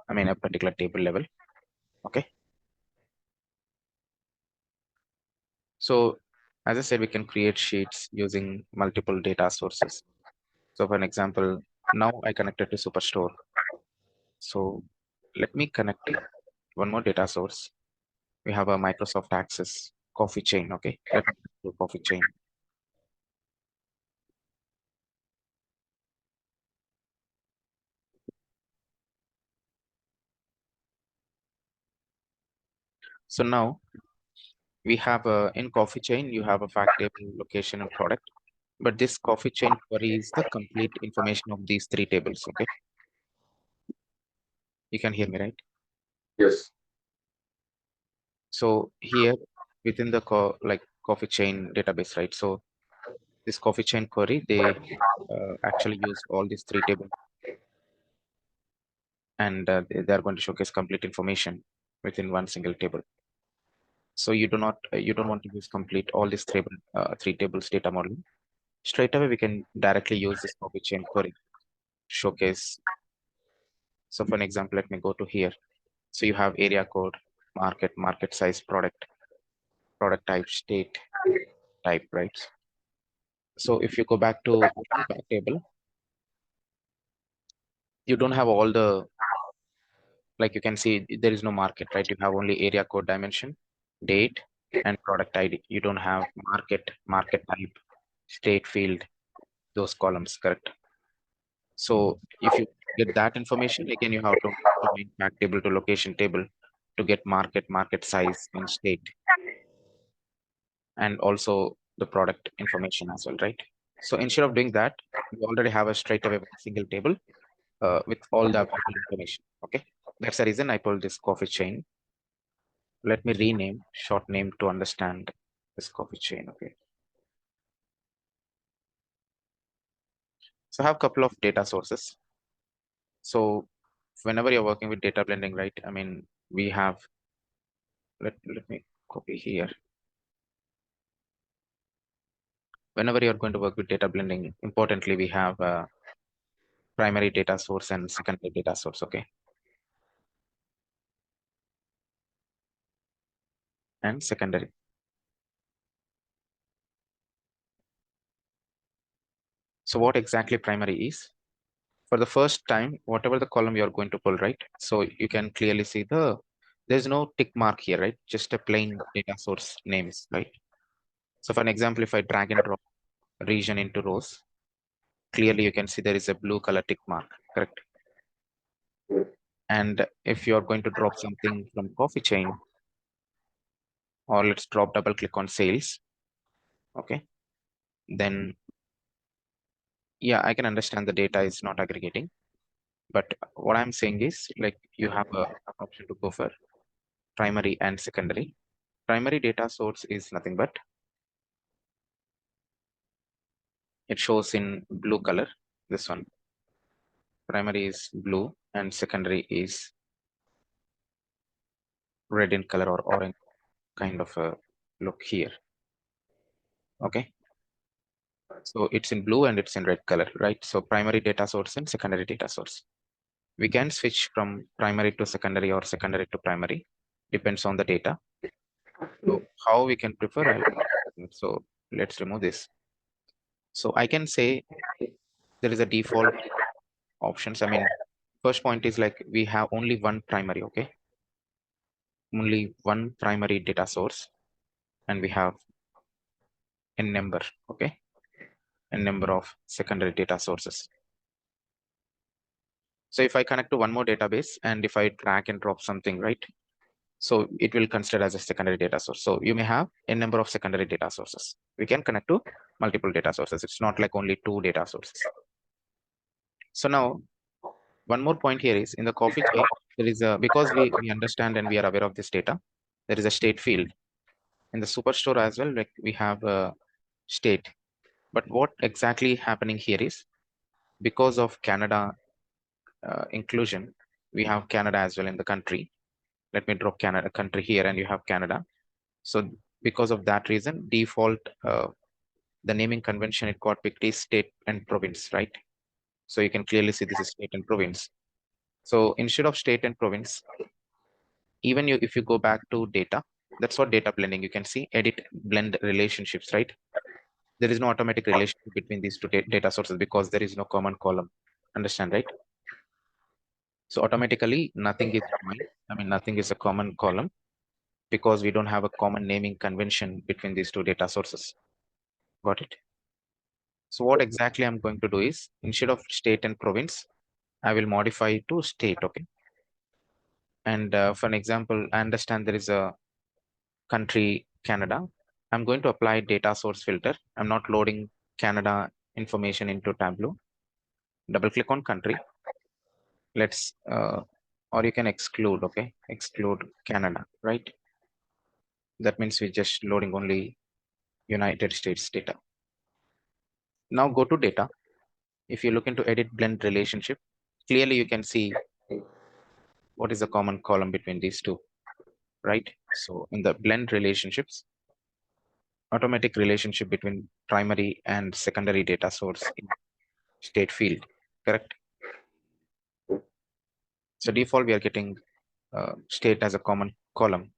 Speaker 1: a particular table level. Okay. So as I said, we can create sheets using multiple data sources. So for an example, now I connected to Superstore. So let me connect one more data source. We have a Microsoft Access coffee chain. Okay. Let me do coffee chain. So now we have in coffee chain, you have a fact table, location, and product. But this coffee chain query is the complete information of these three tables. Okay, you can hear me, right?
Speaker 2: Yes.
Speaker 1: So here within the coffee chain database, right? So this coffee chain query, they actually use all these three tables, and they are going to showcase complete information within one single table. So you don't want to use complete all these three tables data model. Straight away, we can directly use this coffee chain query to showcase. So for an example, let me go to here. So you have area code, market size, product type, state type, right? So if you go back to fact table, you don't have all the, like you can see there is no market, right? You have only area code dimension, date, and product ID. You don't have market type, state field, those columns, correct? So if you get that information, again, you have to move to main fact table to location table to get market size, and state, and also the product information as well, right? So instead of doing that, we already have a straight away one single table with all the available information. Okay, that's the reason I pulled this coffee chain. Let me rename short name to understand this coffee chain. Okay, so I have a couple of data sources. So whenever you're working with data blending, right? I mean, we have, let me copy here. Whenever you're going to work with data blending, importantly, we have a primary data source and secondary data source. Okay, and secondary. So what exactly primary is? For the first time, whatever the column you're going to pull, right? So you can clearly see there's no tick mark here, right? Just a plain data source names, right? So for an example, if I drag and drop region into rows, clearly you can see there is a blue color tick mark, correct? And if you're going to drop something from coffee chain, or let's drop double click on sales, okay, then yeah, I can understand the data is not aggregating. But what I'm saying is, like, you have a option to go for primary and secondary. Primary data source is nothing but it shows in blue color. This one, primary is blue and secondary is red in color or orange kind of a look here. Okay, so it's in blue and it's in red color, right? So primary data source and secondary data source. We can switch from primary to secondary or secondary to primary, depends on the data. So how we can prefer, so let's remove this. So I can say there is a default options. I mean, first point is like we have only one primary, okay? Only one primary data source, and we have n number, okay? N number of secondary data sources. So if I connect to one more database and if I drag and drop something, right? So it will consider as a secondary data source. So you may have n number of secondary data sources. We can connect to multiple data sources. It's not like only two data sources. So now one more point here is in the coffee chain, there is a, because we understand and we are aware of this data, there is a state field. In the superstore as well, like we have a state. But what exactly happening here is because of Canada inclusion, we have Canada as well in the country. Let me drop Canada country here and you have Canada. So because of that reason, default, the naming convention it got picked is state and province, right? So you can clearly see this is state and province. So instead of state and province, even you, if you go back to data, that's what data blending, you can see edit blend relationships, right? There is no automatic relationship between these two data sources because there is no common column. Understand, right? So automatically nothing is joined. I mean, nothing is a common column because we don't have a common naming convention between these two data sources. Got it? So what exactly I'm going to do is instead of state and province, I will modify to state. Okay. And for an example, I understand there is a country Canada. I'm going to apply data source filter. I'm not loading Canada information into Tableau. Double click on country. Let's or you can exclude, okay? Exclude Canada, right? That means we're just loading only United States data. Now go to data. If you look into edit blend relationship, clearly you can see what is the common column between these two, right? So in the blend relationships, automatic relationship between primary and secondary data source in state field, correct? So default, we are getting state as a common column.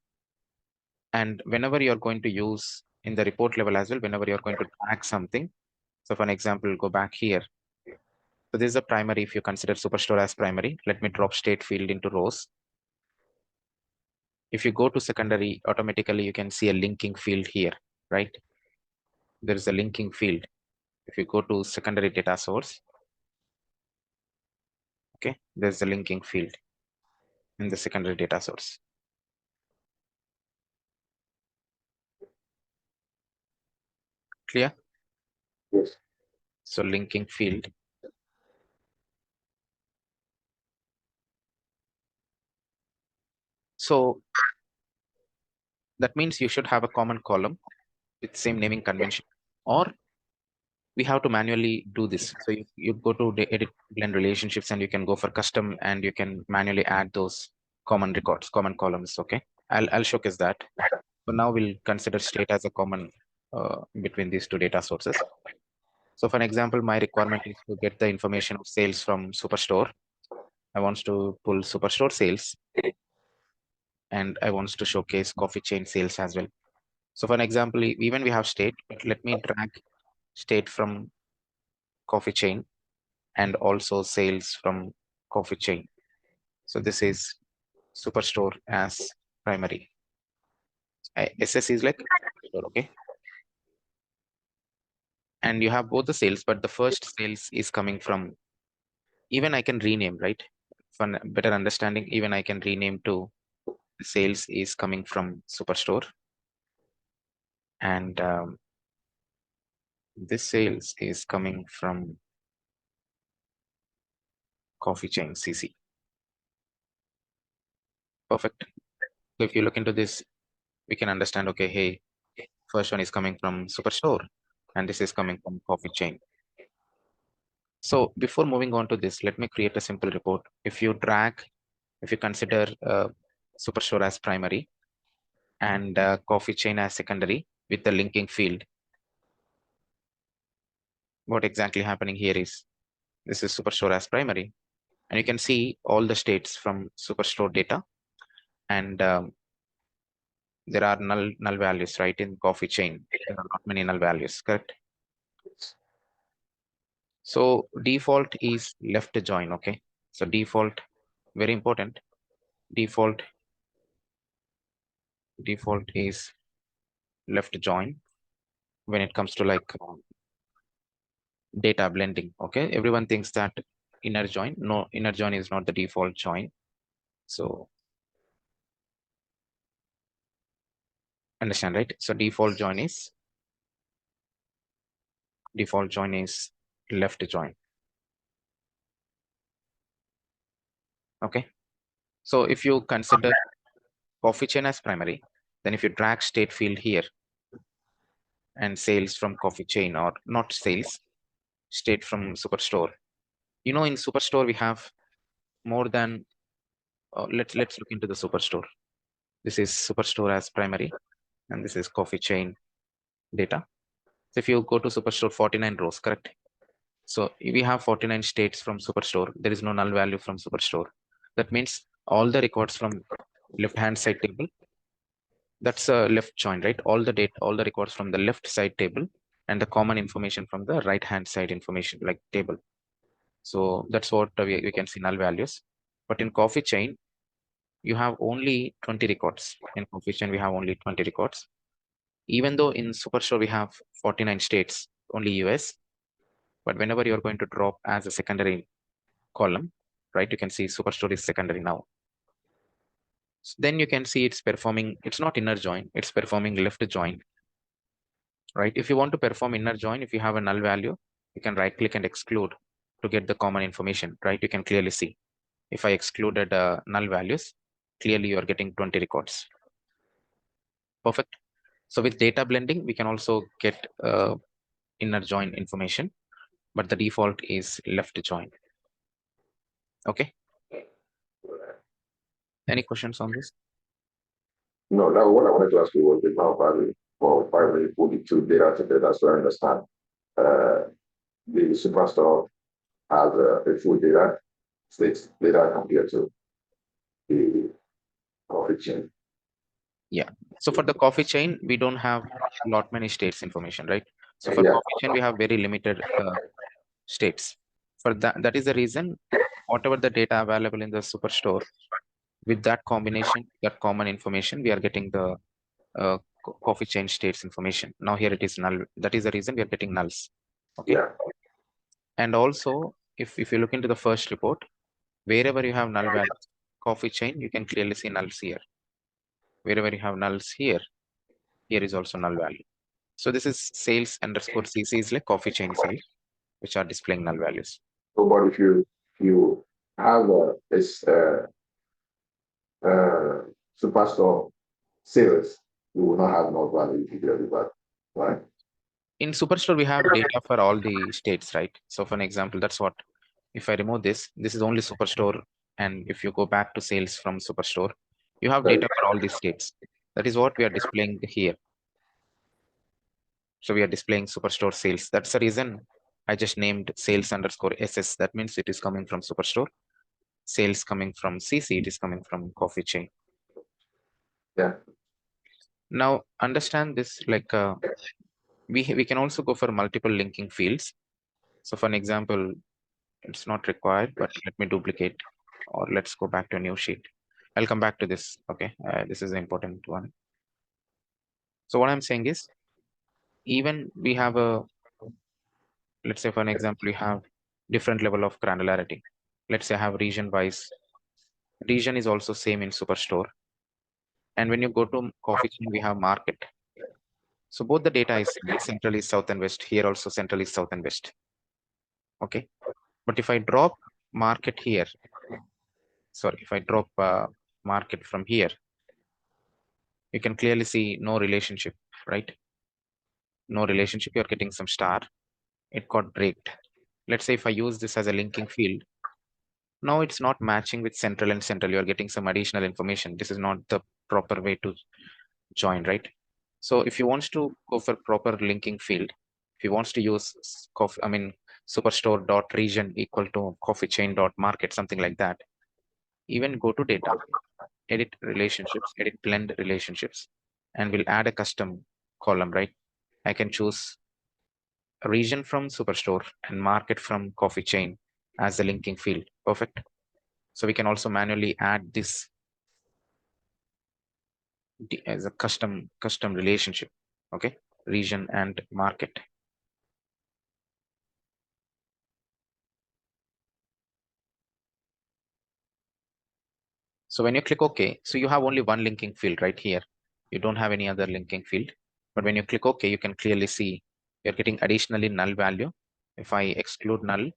Speaker 1: And whenever you're going to use in the report level as well, whenever you're going to track something, so for an example, go back here. So this is a primary. If you consider Superstore as primary, let me drop state field into rows. If you go to secondary, automatically you can see a linking field here, right? There is a linking field. If you go to secondary data source, okay, there's a linking field in the secondary data source. Clear?
Speaker 2: Yes.
Speaker 1: So linking field. So that means you should have a common column with same naming convention, or we have to manually do this. So you go to the edit blend relationships and you can go for custom and you can manually add those common records, common columns. Okay, I'll showcase that. So now we'll consider state as a common between these two data sources. So for an example, my requirement is to get the information of sales from Superstore. I want to pull Superstore sales and I want to showcase coffee chain sales as well. So for an example, even we have state, but let me drag state from coffee chain and also sales from coffee chain. So this is Superstore as primary. SS is like, okay. And you have both the sales, but the first sales is coming from, even I can rename, right? For better understanding, even I can rename to sales is coming from Superstore. And this sales is coming from coffee chain CC. Perfect. So if you look into this, we can understand, okay, hey, first one is coming from Superstore and this is coming from coffee chain. So before moving on to this, let me create a simple report. If you consider Superstore as primary and coffee chain as secondary with the linking field, what exactly happening here is this is Superstore as primary, and you can see all the states from Superstore data, and there are null values, right? In coffee chain, there are not many null values, correct? So default is left join, okay? So default, very important. Default is left join when it comes to like data blending, okay? Everyone thinks that inner join. No, inner join is not the default join. So understand, right? So default join is left join. Okay. So if you consider coffee chain as primary, then if you drag state field here and sales from coffee chain, or not sales, state from Superstore. You know, in Superstore we have more than let's look into the Superstore. This is Superstore as primary, and this is coffee chain data. So if you go to Superstore, 49 rows, correct? So we have 49 states from Superstore. There is no null value from Superstore. That means all the records from left-hand side table, that's a left join, right? All the data, all the records from the left side table and the common information from the right-hand side information, like table. So that's what we can see null values. But in coffee chain, you have only 20 records. In coffee chain, we have only 20 records. Even though in Superstore, we have 49 states, only US. But whenever you're going to drop as a secondary column, right, you can see Superstore is secondary now. then you can see it's performing, it's not inner join, it's performing left join, right? If you want to perform inner join, if you have a null value, you can right click and exclude to get the common information, right? You can clearly see if I excluded null values, clearly you are getting 20 records. Perfect. So with data blending, we can also get inner join information, but the default is left join. Okay. Any questions on this?
Speaker 2: No, now what I wanted to ask you was the now value for primary put the two data together so I understand. Uh, the superstore has a full data state data compared to the coffee chain.
Speaker 1: Yeah. So for the coffee chain, we don't have lot many states information, right? So for
Speaker 2: Yeah,
Speaker 1: coffee chain, we have very limited states. For that is the reason whatever the data available in the superstore, with that combination, that common information, we are getting the coffee chain states information. Now here it is null. That is the reason we are getting nulls. Okay.
Speaker 2: yeah,
Speaker 1: And also, if you look into the first report, wherever you have null values, coffee chain, you can clearly see nulls here. Wherever you have nulls here, here is also null value. So this is sales underscore CC is like coffee chain sales, which are displaying null values.
Speaker 2: so but if you have this uh, superstore sales, you will not have no value if you do that, right?
Speaker 1: In Superstore, we have data for all the states, right? So for an example, that's what, if I remove this, this is only Superstore. And if you go back to sales from Superstore, you have
Speaker 2: Right.
Speaker 1: data for all these states. That is what we are displaying here. So we are displaying Superstore sales. That's the reason I just named sales underscore SS. That means it is coming from Superstore. Sales coming from CC, it is coming from coffee chain.
Speaker 2: Yeah,
Speaker 1: Now understand this, like we can also go for multiple linking fields. So for an example, it's not required, but let me duplicate, or let's go back to a new sheet. I'll come back to this. Okay, this is the important one. So what I'm saying is, even we have a, let's say for an example, we have different level of granularity. Let's say I have region wise. Region is also same in Superstore. And when you go to coffee chain, we have market. So both the data is same. Central is south and west. Here also central is south and west. Okay. But if I drop market here, sorry, if I drop market from here, you can clearly see no relationship, right? No relationship. You're getting some star. It got breaked. Let's say if I use this as a linking field, now it's not matching with central and central. You're getting some additional information. This is not the proper way to join, right? So if you want to go for proper linking field, if you want to use coffee, I mean, superstore dot region equal to coffee chain dot market, something like that, even go to data, edit relationships, edit blend relationships, and we'll add a custom column, right? I can choose a region from superstore and market from coffee chain as the linking field. Perfect. So we can also manually add this as a custom relationship. Okay, region and market. So when you click OK, so you have only one linking field right here. You don't have any other linking field. But when you click OK, you can clearly see you're getting additionally null value. If I exclude null,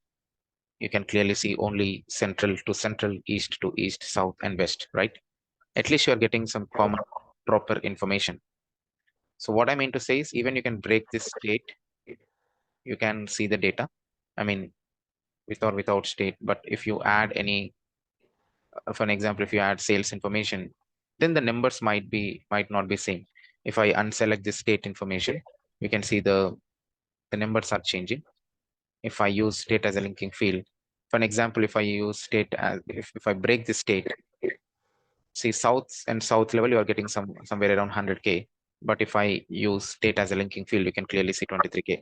Speaker 1: you can clearly see only central to central, east to east, south and west, right? At least you're getting some common proper information. So what I mean to say is even you can break this state, you can see the data. I mean, with or without state, but if you add any, for an example, if you add sales information, then the numbers might not be same. If I unselect this state information, you can see the numbers are changing. If I use state as a linking field, for an example, if I use state as, if I break the state, see south and south level, you are getting somewhere around 100K. But if I use state as a linking field, you can clearly see 23K.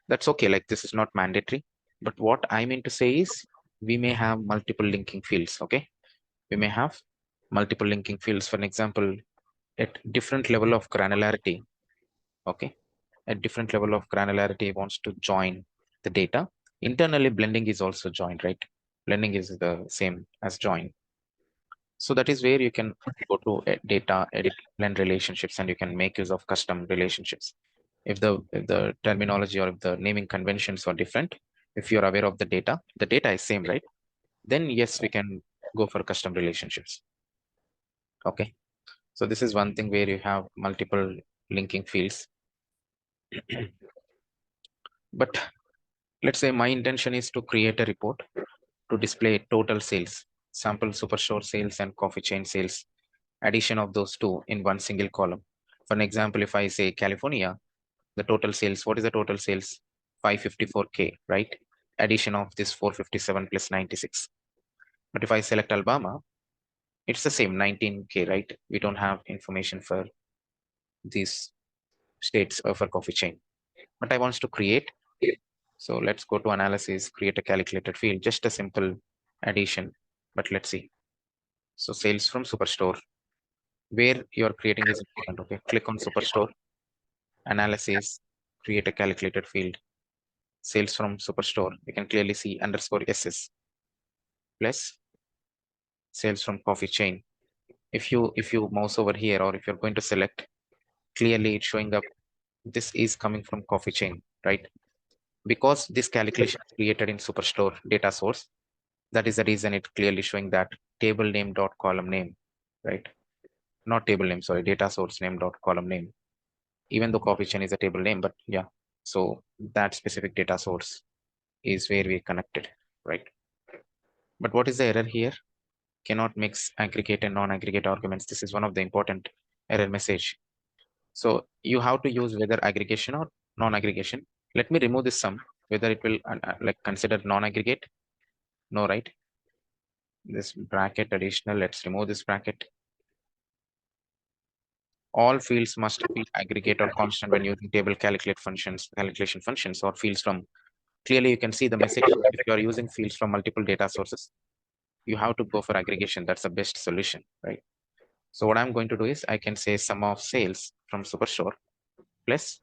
Speaker 1: That's okay. Like this is not mandatory. But what I mean to say is we may have multiple linking fields. Okay. We may have multiple linking fields. For an example, at different level of granularity. Okay. At different level of granularity wants to join the data. Internally, blending is also joined, right? Blending is the same as join. So that is where you can go to data, edit, blend relationships, and you can make use of custom relationships. If the terminology or if the naming conventions are different, if you're aware of the data is same, right? Then yes, we can go for custom relationships. Okay. So this is one thing where you have multiple linking fields. But let's say my intention is to create a report to display total sales, sample superstore sales and coffee chain sales, addition of those two in one single column. For an example, if I say California, the total sales, what is the total sales? 554K, right? Addition of this 457 plus 96. But if I select Alabama, it's the same 19K, right? We don't have information for these states or for coffee chain. But I want to create. So let's go to analysis, create a calculated field, just a simple addition. But let's see. So sales from Superstore, where you're creating is important. Okay, click on Superstore, analysis, create a calculated field, sales from Superstore. You can clearly see underscore SS plus sales from coffee chain. If you mouse over here, or if you're going to select, clearly it's showing up. This is coming from coffee chain, right? Because this calculation is created in Superstore data source. That is the reason it's clearly showing that table name dot column name, right? Not table name, sorry, data source name dot column name. Even though coffee chain is a table name, but yeah. So that specific data source is where we connected, right? But what is the error here? Cannot mix aggregate and non-aggregate arguments. This is one of the important error message. So you have to use whether aggregation or non-aggregation. Let me remove this sum, whether it will like consider non-aggregate. No, right? This bracket additional, let's remove this bracket. All fields must be aggregate or constant when using table calculation functions or fields from. Clearly, you can see the message. If you are using fields from multiple data sources, you have to go for aggregation. That's the best solution, right? So what I'm going to do is I can say sum of sales from Superstore plus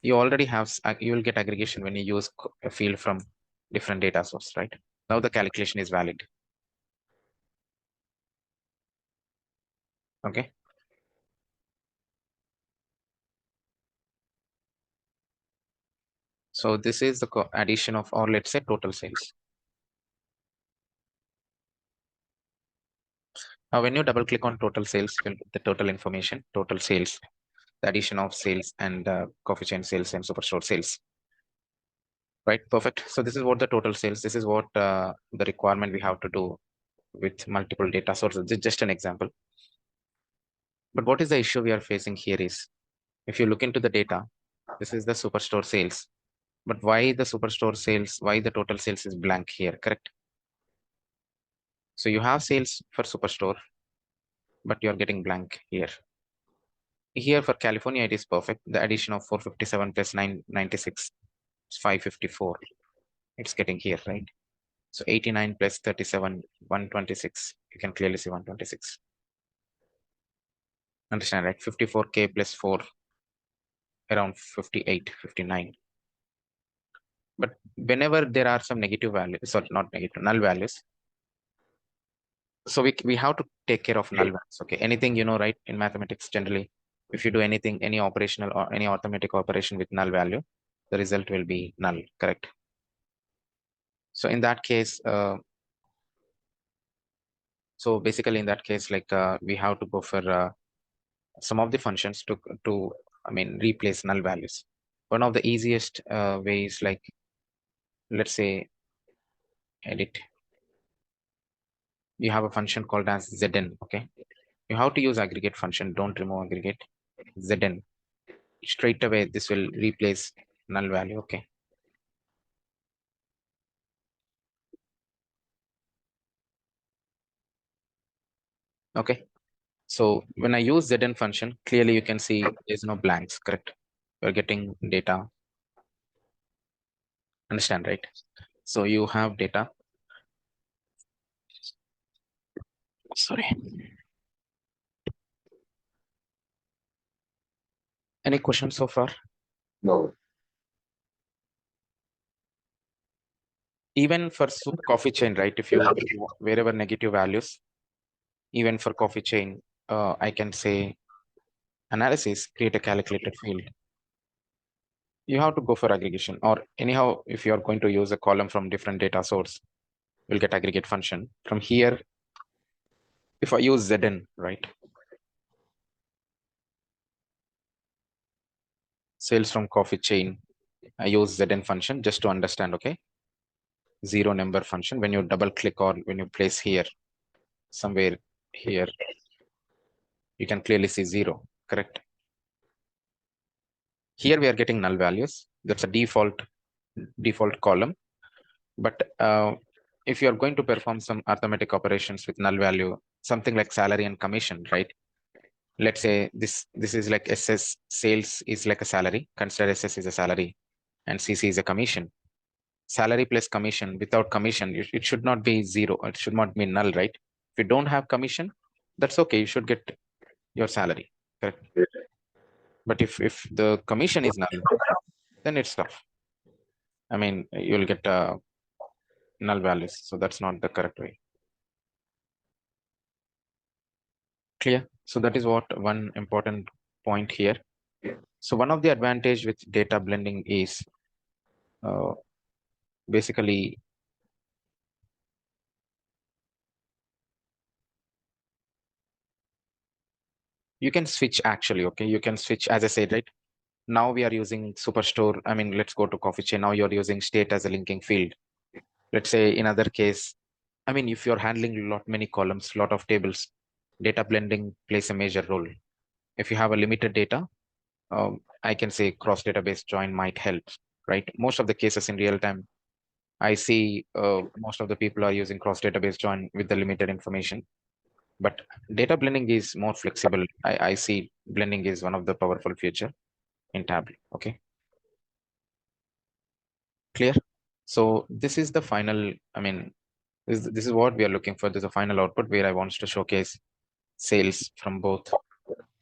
Speaker 1: you already have, you will get aggregation when you use a field from different data source, right? Now the calculation is valid. Okay. So this is the addition of, or let's say total sales. Now, when you double click on total sales, you'll get the total information, total sales, the addition of sales and coffee chain sales and superstore sales. Right, perfect. So this is what the total sales, this is what the requirement we have to do with multiple data sources. This is just an example. But what is the issue we are facing here is, if you look into the data, this is the superstore sales. But why the superstore sales, why the total sales is blank here, correct? So you have sales for superstore, but you're getting blank here. Here for California, it is perfect. The addition of 457 plus 996 is 554. It's getting here, right? So 89 plus 37, 126. You can clearly see 126. Understand, right? 54K plus 4, around 58, 59. But whenever there are some negative values, sorry, not negative, null values, so we have to take care of null values. Okay, anything, you know, right, in mathematics generally, if you do anything, any operational or any arithmetic operation with null value, the result will be null, correct? So in that case, so basically in that case, like we have to go for some of the functions to I mean replace null values. One of the easiest ways, like let's say edit, you have a function called as zn. Okay, you have to use aggregate function, don't remove aggregate. Zn, straight away this will replace null value. Okay, okay. So when I use zn function, clearly you can see there's no blanks, correct? You're getting data. Understand, right? So you have data. Sorry. Any questions so far?
Speaker 2: No,
Speaker 1: Even for coffee chain, right? If you wherever negative values, Even for coffee chain, I can say analysis, create a calculated field. You have to go for aggregation, or anyhow, if you are going to use a column from different data source, you'll get aggregate function. From here, if I use Zn, right? Sales from coffee chain, I use Zn function just to understand, okay? Zero number function, when you double click or when you place here, somewhere here, you can clearly see zero, correct? Here we are getting null values. That's a default column. But if you are going to perform some arithmetic operations with null value, something like salary and commission, right? Let's say this is like SS, sales is like a salary. Consider SS is a salary and CC is a commission. Salary plus commission, without commission, it should not be zero. It should not be null, right? If you don't have commission, that's okay. You should get your salary, correct? But if the commission is null, then it's tough. I mean, you'll get null values. So that's not the correct way. Clear? So that is what one important point here. So one of the advantage with data blending is basically you can switch actually, okay? You can switch, as I said, right? Now we are using Superstore. I mean, let's go to coffee chain. Now you're using state as a linking field. Let's say in other case, I mean, if you're handling a lot many columns, lot of tables, data blending plays a major role. If you have a limited data, I can say cross database join might help, right? Most of the cases in real time, I see most of the people are using cross database join with the limited information. But data blending is more flexible. I see blending is one of the powerful feature in Tableau. Okay, clear? So this is the final, I mean, this is what we are looking for. This is a final output where I want to showcase sales from both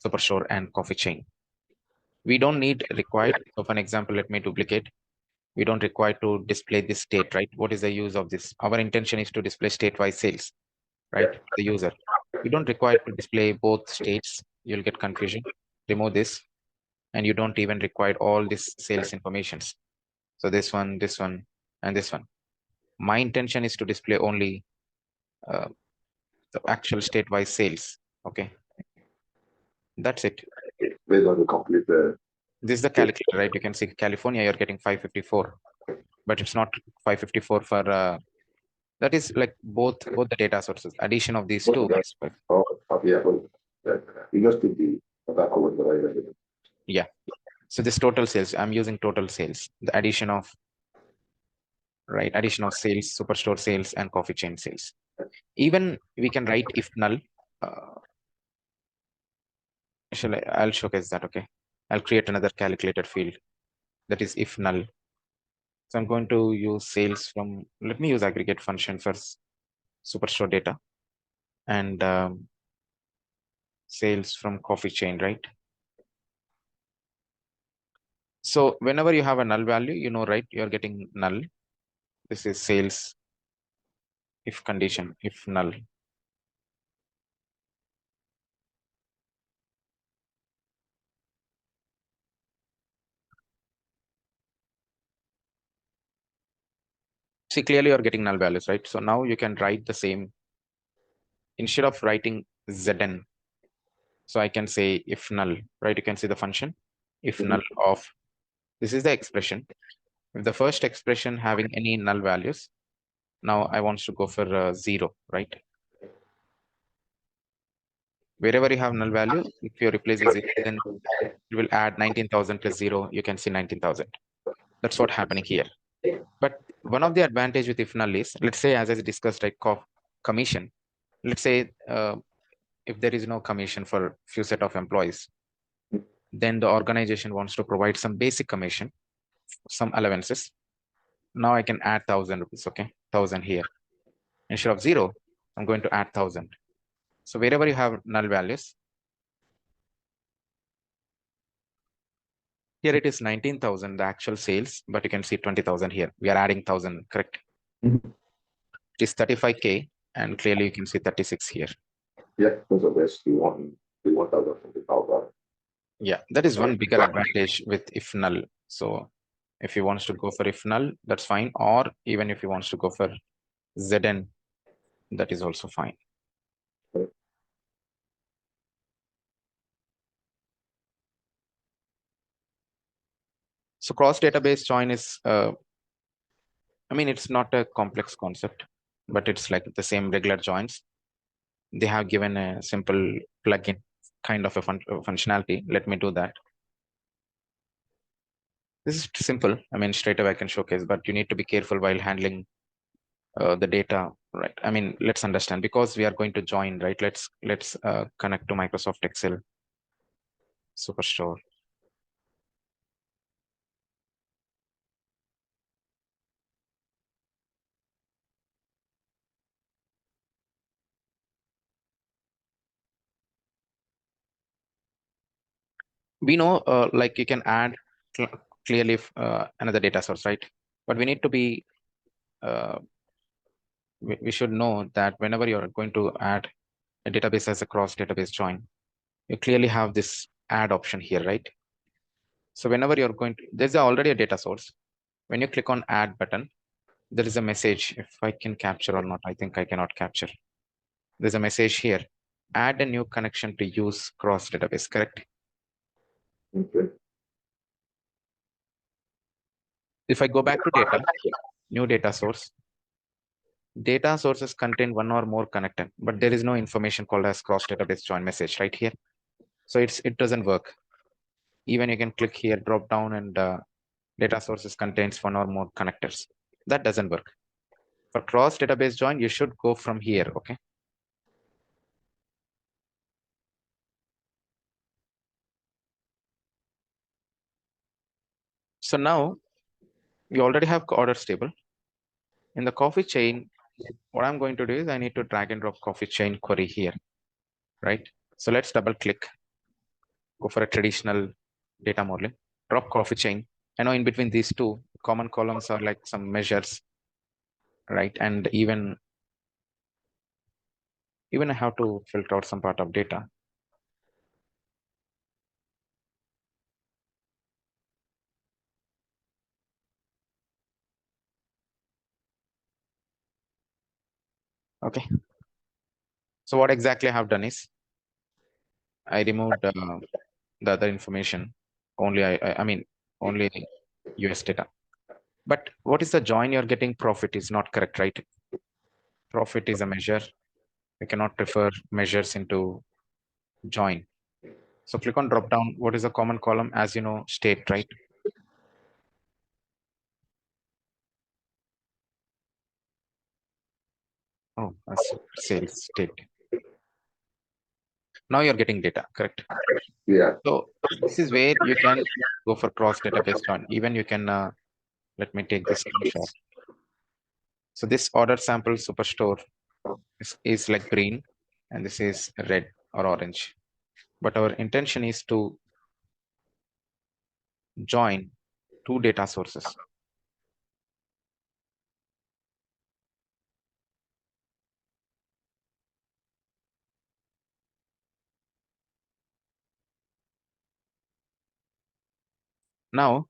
Speaker 1: Superstore and coffee chain. We don't need required. So for an example, let me duplicate. We don't require to display this state, right? What is the use of this? Our intention is to display state-wise sales, right? The user. You don't require to display both states. You'll get confusion. Remove this, and you don't even require all this sales informations. So this one, and this one. My intention is to display only uh, the actual state-wise sales. Okay, that's it.
Speaker 2: We're going to complete the.
Speaker 1: This is the calculator, right? You can see California, you're getting 554, but it's not 554 for that is like both the data sources. Addition of these two is
Speaker 2: Oh, yeah, you just did the that column that I read.
Speaker 1: yeah. So this total sales, I'm using total sales, the addition of right, addition of sales, Superstore sales, and coffee chain sales. Even we can write if null. Uh, I'll showcase that. Okay, I'll create another calculated field that is if null. So I'm going to use sales from. Let me use aggregate function for Superstore data and sales from coffee chain, right? So whenever you have a null value, you know, right, you're getting null. This is sales if condition, if null. See, clearly you're getting null values, right? So now you can write the same instead of writing Zn. So I can say if null, right? You can see the function if null of, this is the expression. If the first expression having any null values, now I want to go for zero, right? Wherever you have null value, if you replace the zero, then you will add 19,000 plus zero, you can see 19,000. That's what happening here. But one of the advantage with if null is, let's say, as I discussed, like commission, let's say if there is no commission for few set of employees, then the organization wants to provide some basic commission, some allowances. Now I can add 1,000 rupees, okay, 1,000 here. Instead of zero, I'm going to add 1,000. So wherever you have null values, here it is 19,000, the actual sales, but you can see 20,000 here. We are adding 1,000, correct? It is 35K, and clearly you can see 36 here.
Speaker 2: Yeah, those are best. We want that from the power.
Speaker 1: Yeah, that is one bigger advantage with if null. So if he wants to go for if null, that's fine. Or even if he wants to go for Zn, that is also fine. So cross database join is, I mean, it's not a complex concept, but it's like the same regular joins. They have given a simple plugin kind of a functionality. Let me do that. This is simple. I mean, straight away I can showcase, but you need to be careful while handling the data, right? I mean, let's understand, because we are going to join, right? Let's connect to Microsoft Excel Superstore. We know, like you can add clearly another data source, right? But we need to be, we should know that whenever you're going to add a database as a cross database join, you clearly have this add option here, right? So whenever you're going to, there's already a data source. When you click on add button, there is a message. If I can capture or not, I think I cannot capture. There's a message here. Add a new connection to use cross database, correct?
Speaker 2: Okay.
Speaker 1: If I go back to data, new data source, data sources contain one or more connector, but there is no information called as cross database join message right here. So it doesn't work. Even you can click here, drop down, and data sources contains one or more connectors. That doesn't work. For cross database join, you should go from here, okay? So now we already have orders table. In the coffee chain, what I'm going to do is I need to drag and drop coffee chain query here, right? So let's double click, go for a traditional data modeling, drop coffee chain. I know in between these two common columns are like some measures, right? And even I have to filter out some part of data. Okay. So what exactly I have done is I removed the other information. Only I mean only US data. But what is the join you're getting? Profit is not correct, right? Profit is a measure. We cannot refer measures into join. So click on drop down. What is the common column? As you know, state, right? Oh, that's sales state. Now you're getting data, correct?
Speaker 2: Yeah.
Speaker 1: So this is where you can go for cross database join. Even you can, let me take this screenshot. So this order sample superstore is like green, and this is red or orange. But our intention is to join two data sources. Now,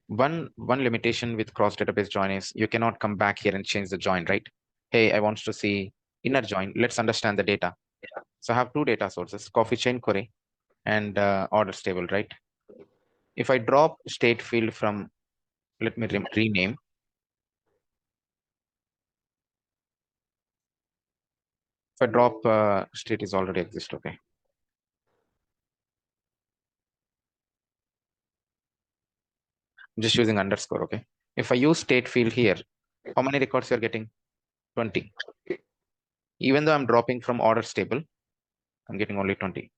Speaker 1: one limitation with cross database join is you cannot come back here and change the join, right? Hey, I want to see inner join. Let's understand the data. So I have two data sources, coffee chain query and orders table, right? If I drop state field from, let me rename. If I drop state is already exist, okay. I'm just using underscore, okay. If I use state field here, how many records you're getting? 20. Even though I'm dropping from orders table, I'm getting only 20.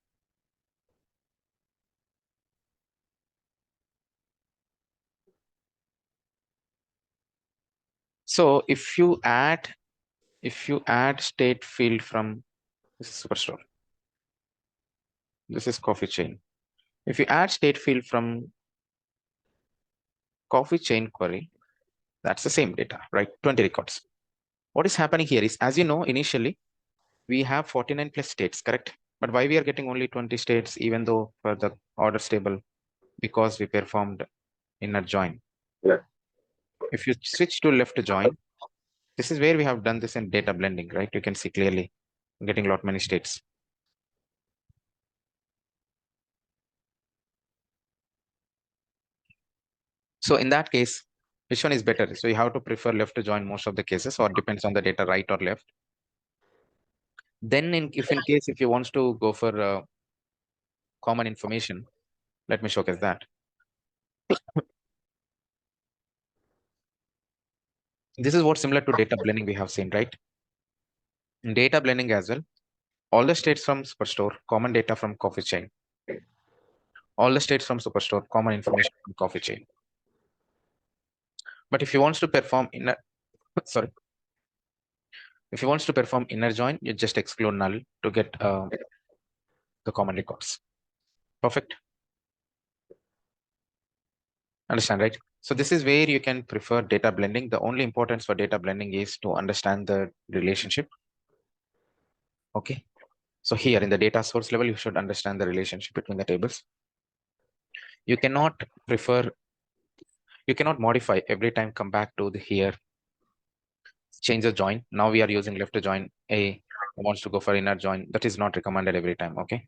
Speaker 1: So if you add state field from, this is superstore, this is coffee chain. If you add state field from coffee chain query, that's the same data, right? 20 records. What is happening here is, as you know, initially we have 49 plus states, correct? But why we are getting only 20 states, even though for the order table? Because we performed inner join.
Speaker 2: Yeah.
Speaker 1: If you switch to left join, this is where we have done this in data blending, right? You can see clearly getting a lot many states. So in that case, which one is better? So you have to prefer left to join most of the cases, or depends on the data, right or left. Then if in case if you want to go for common information, let me showcase that. This is what similar to data blending we have seen, right? In data blending as well, all the states from Superstore, common data from coffee chain. All the states from Superstore, common information from coffee chain. But if you want to perform inner, sorry, if you want to perform inner join, you just exclude null to get the common records. Perfect. Understand, right? So this is where you can prefer data blending. The only importance for data blending is to understand the relationship. Okay. So here in the data source level, you should understand the relationship between the tables. You cannot prefer, you cannot modify every time, come back to the here, change the join. Now we are using left to join A, wants to go for inner join. That is not recommended every time. Okay.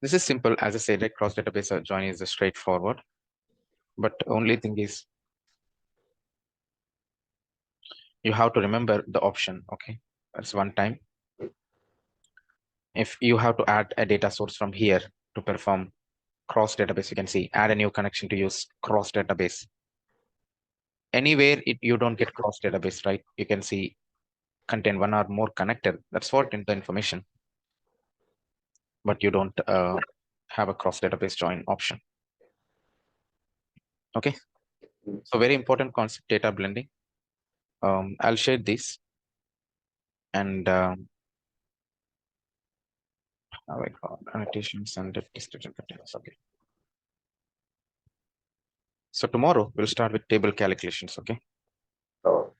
Speaker 1: This is simple. As I said, like cross database join is straightforward. But only thing is you have to remember the option. Okay. That's one time. If you have to add a data source from here to perform cross database, you can see add a new connection to use cross database. Anywhere you don't get cross database, right? You can see contain one or more connected. That's what in the information. But you don't have a cross database join option. Okay. So very important concept, data blending. I'll share this and how I got annotations and description containers. Okay. So tomorrow we'll start with table calculations. Okay.
Speaker 2: Oh,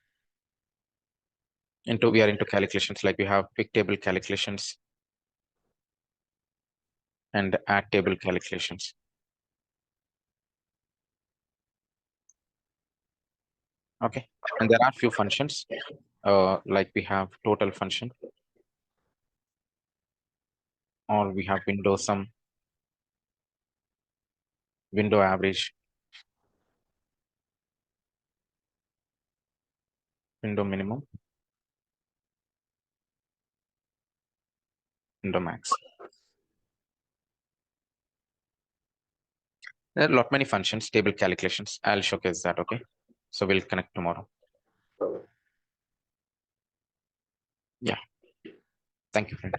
Speaker 1: We are into calculations, like we have pick table calculations and add table calculations. Okay. And there are few functions, like we have total function, or we have window sum, window average, window minimum, window max. There are a lot many functions, table calculations. I'll showcase that. Okay. So we'll connect tomorrow.
Speaker 2: oh.
Speaker 1: Yeah. Thank you, friend.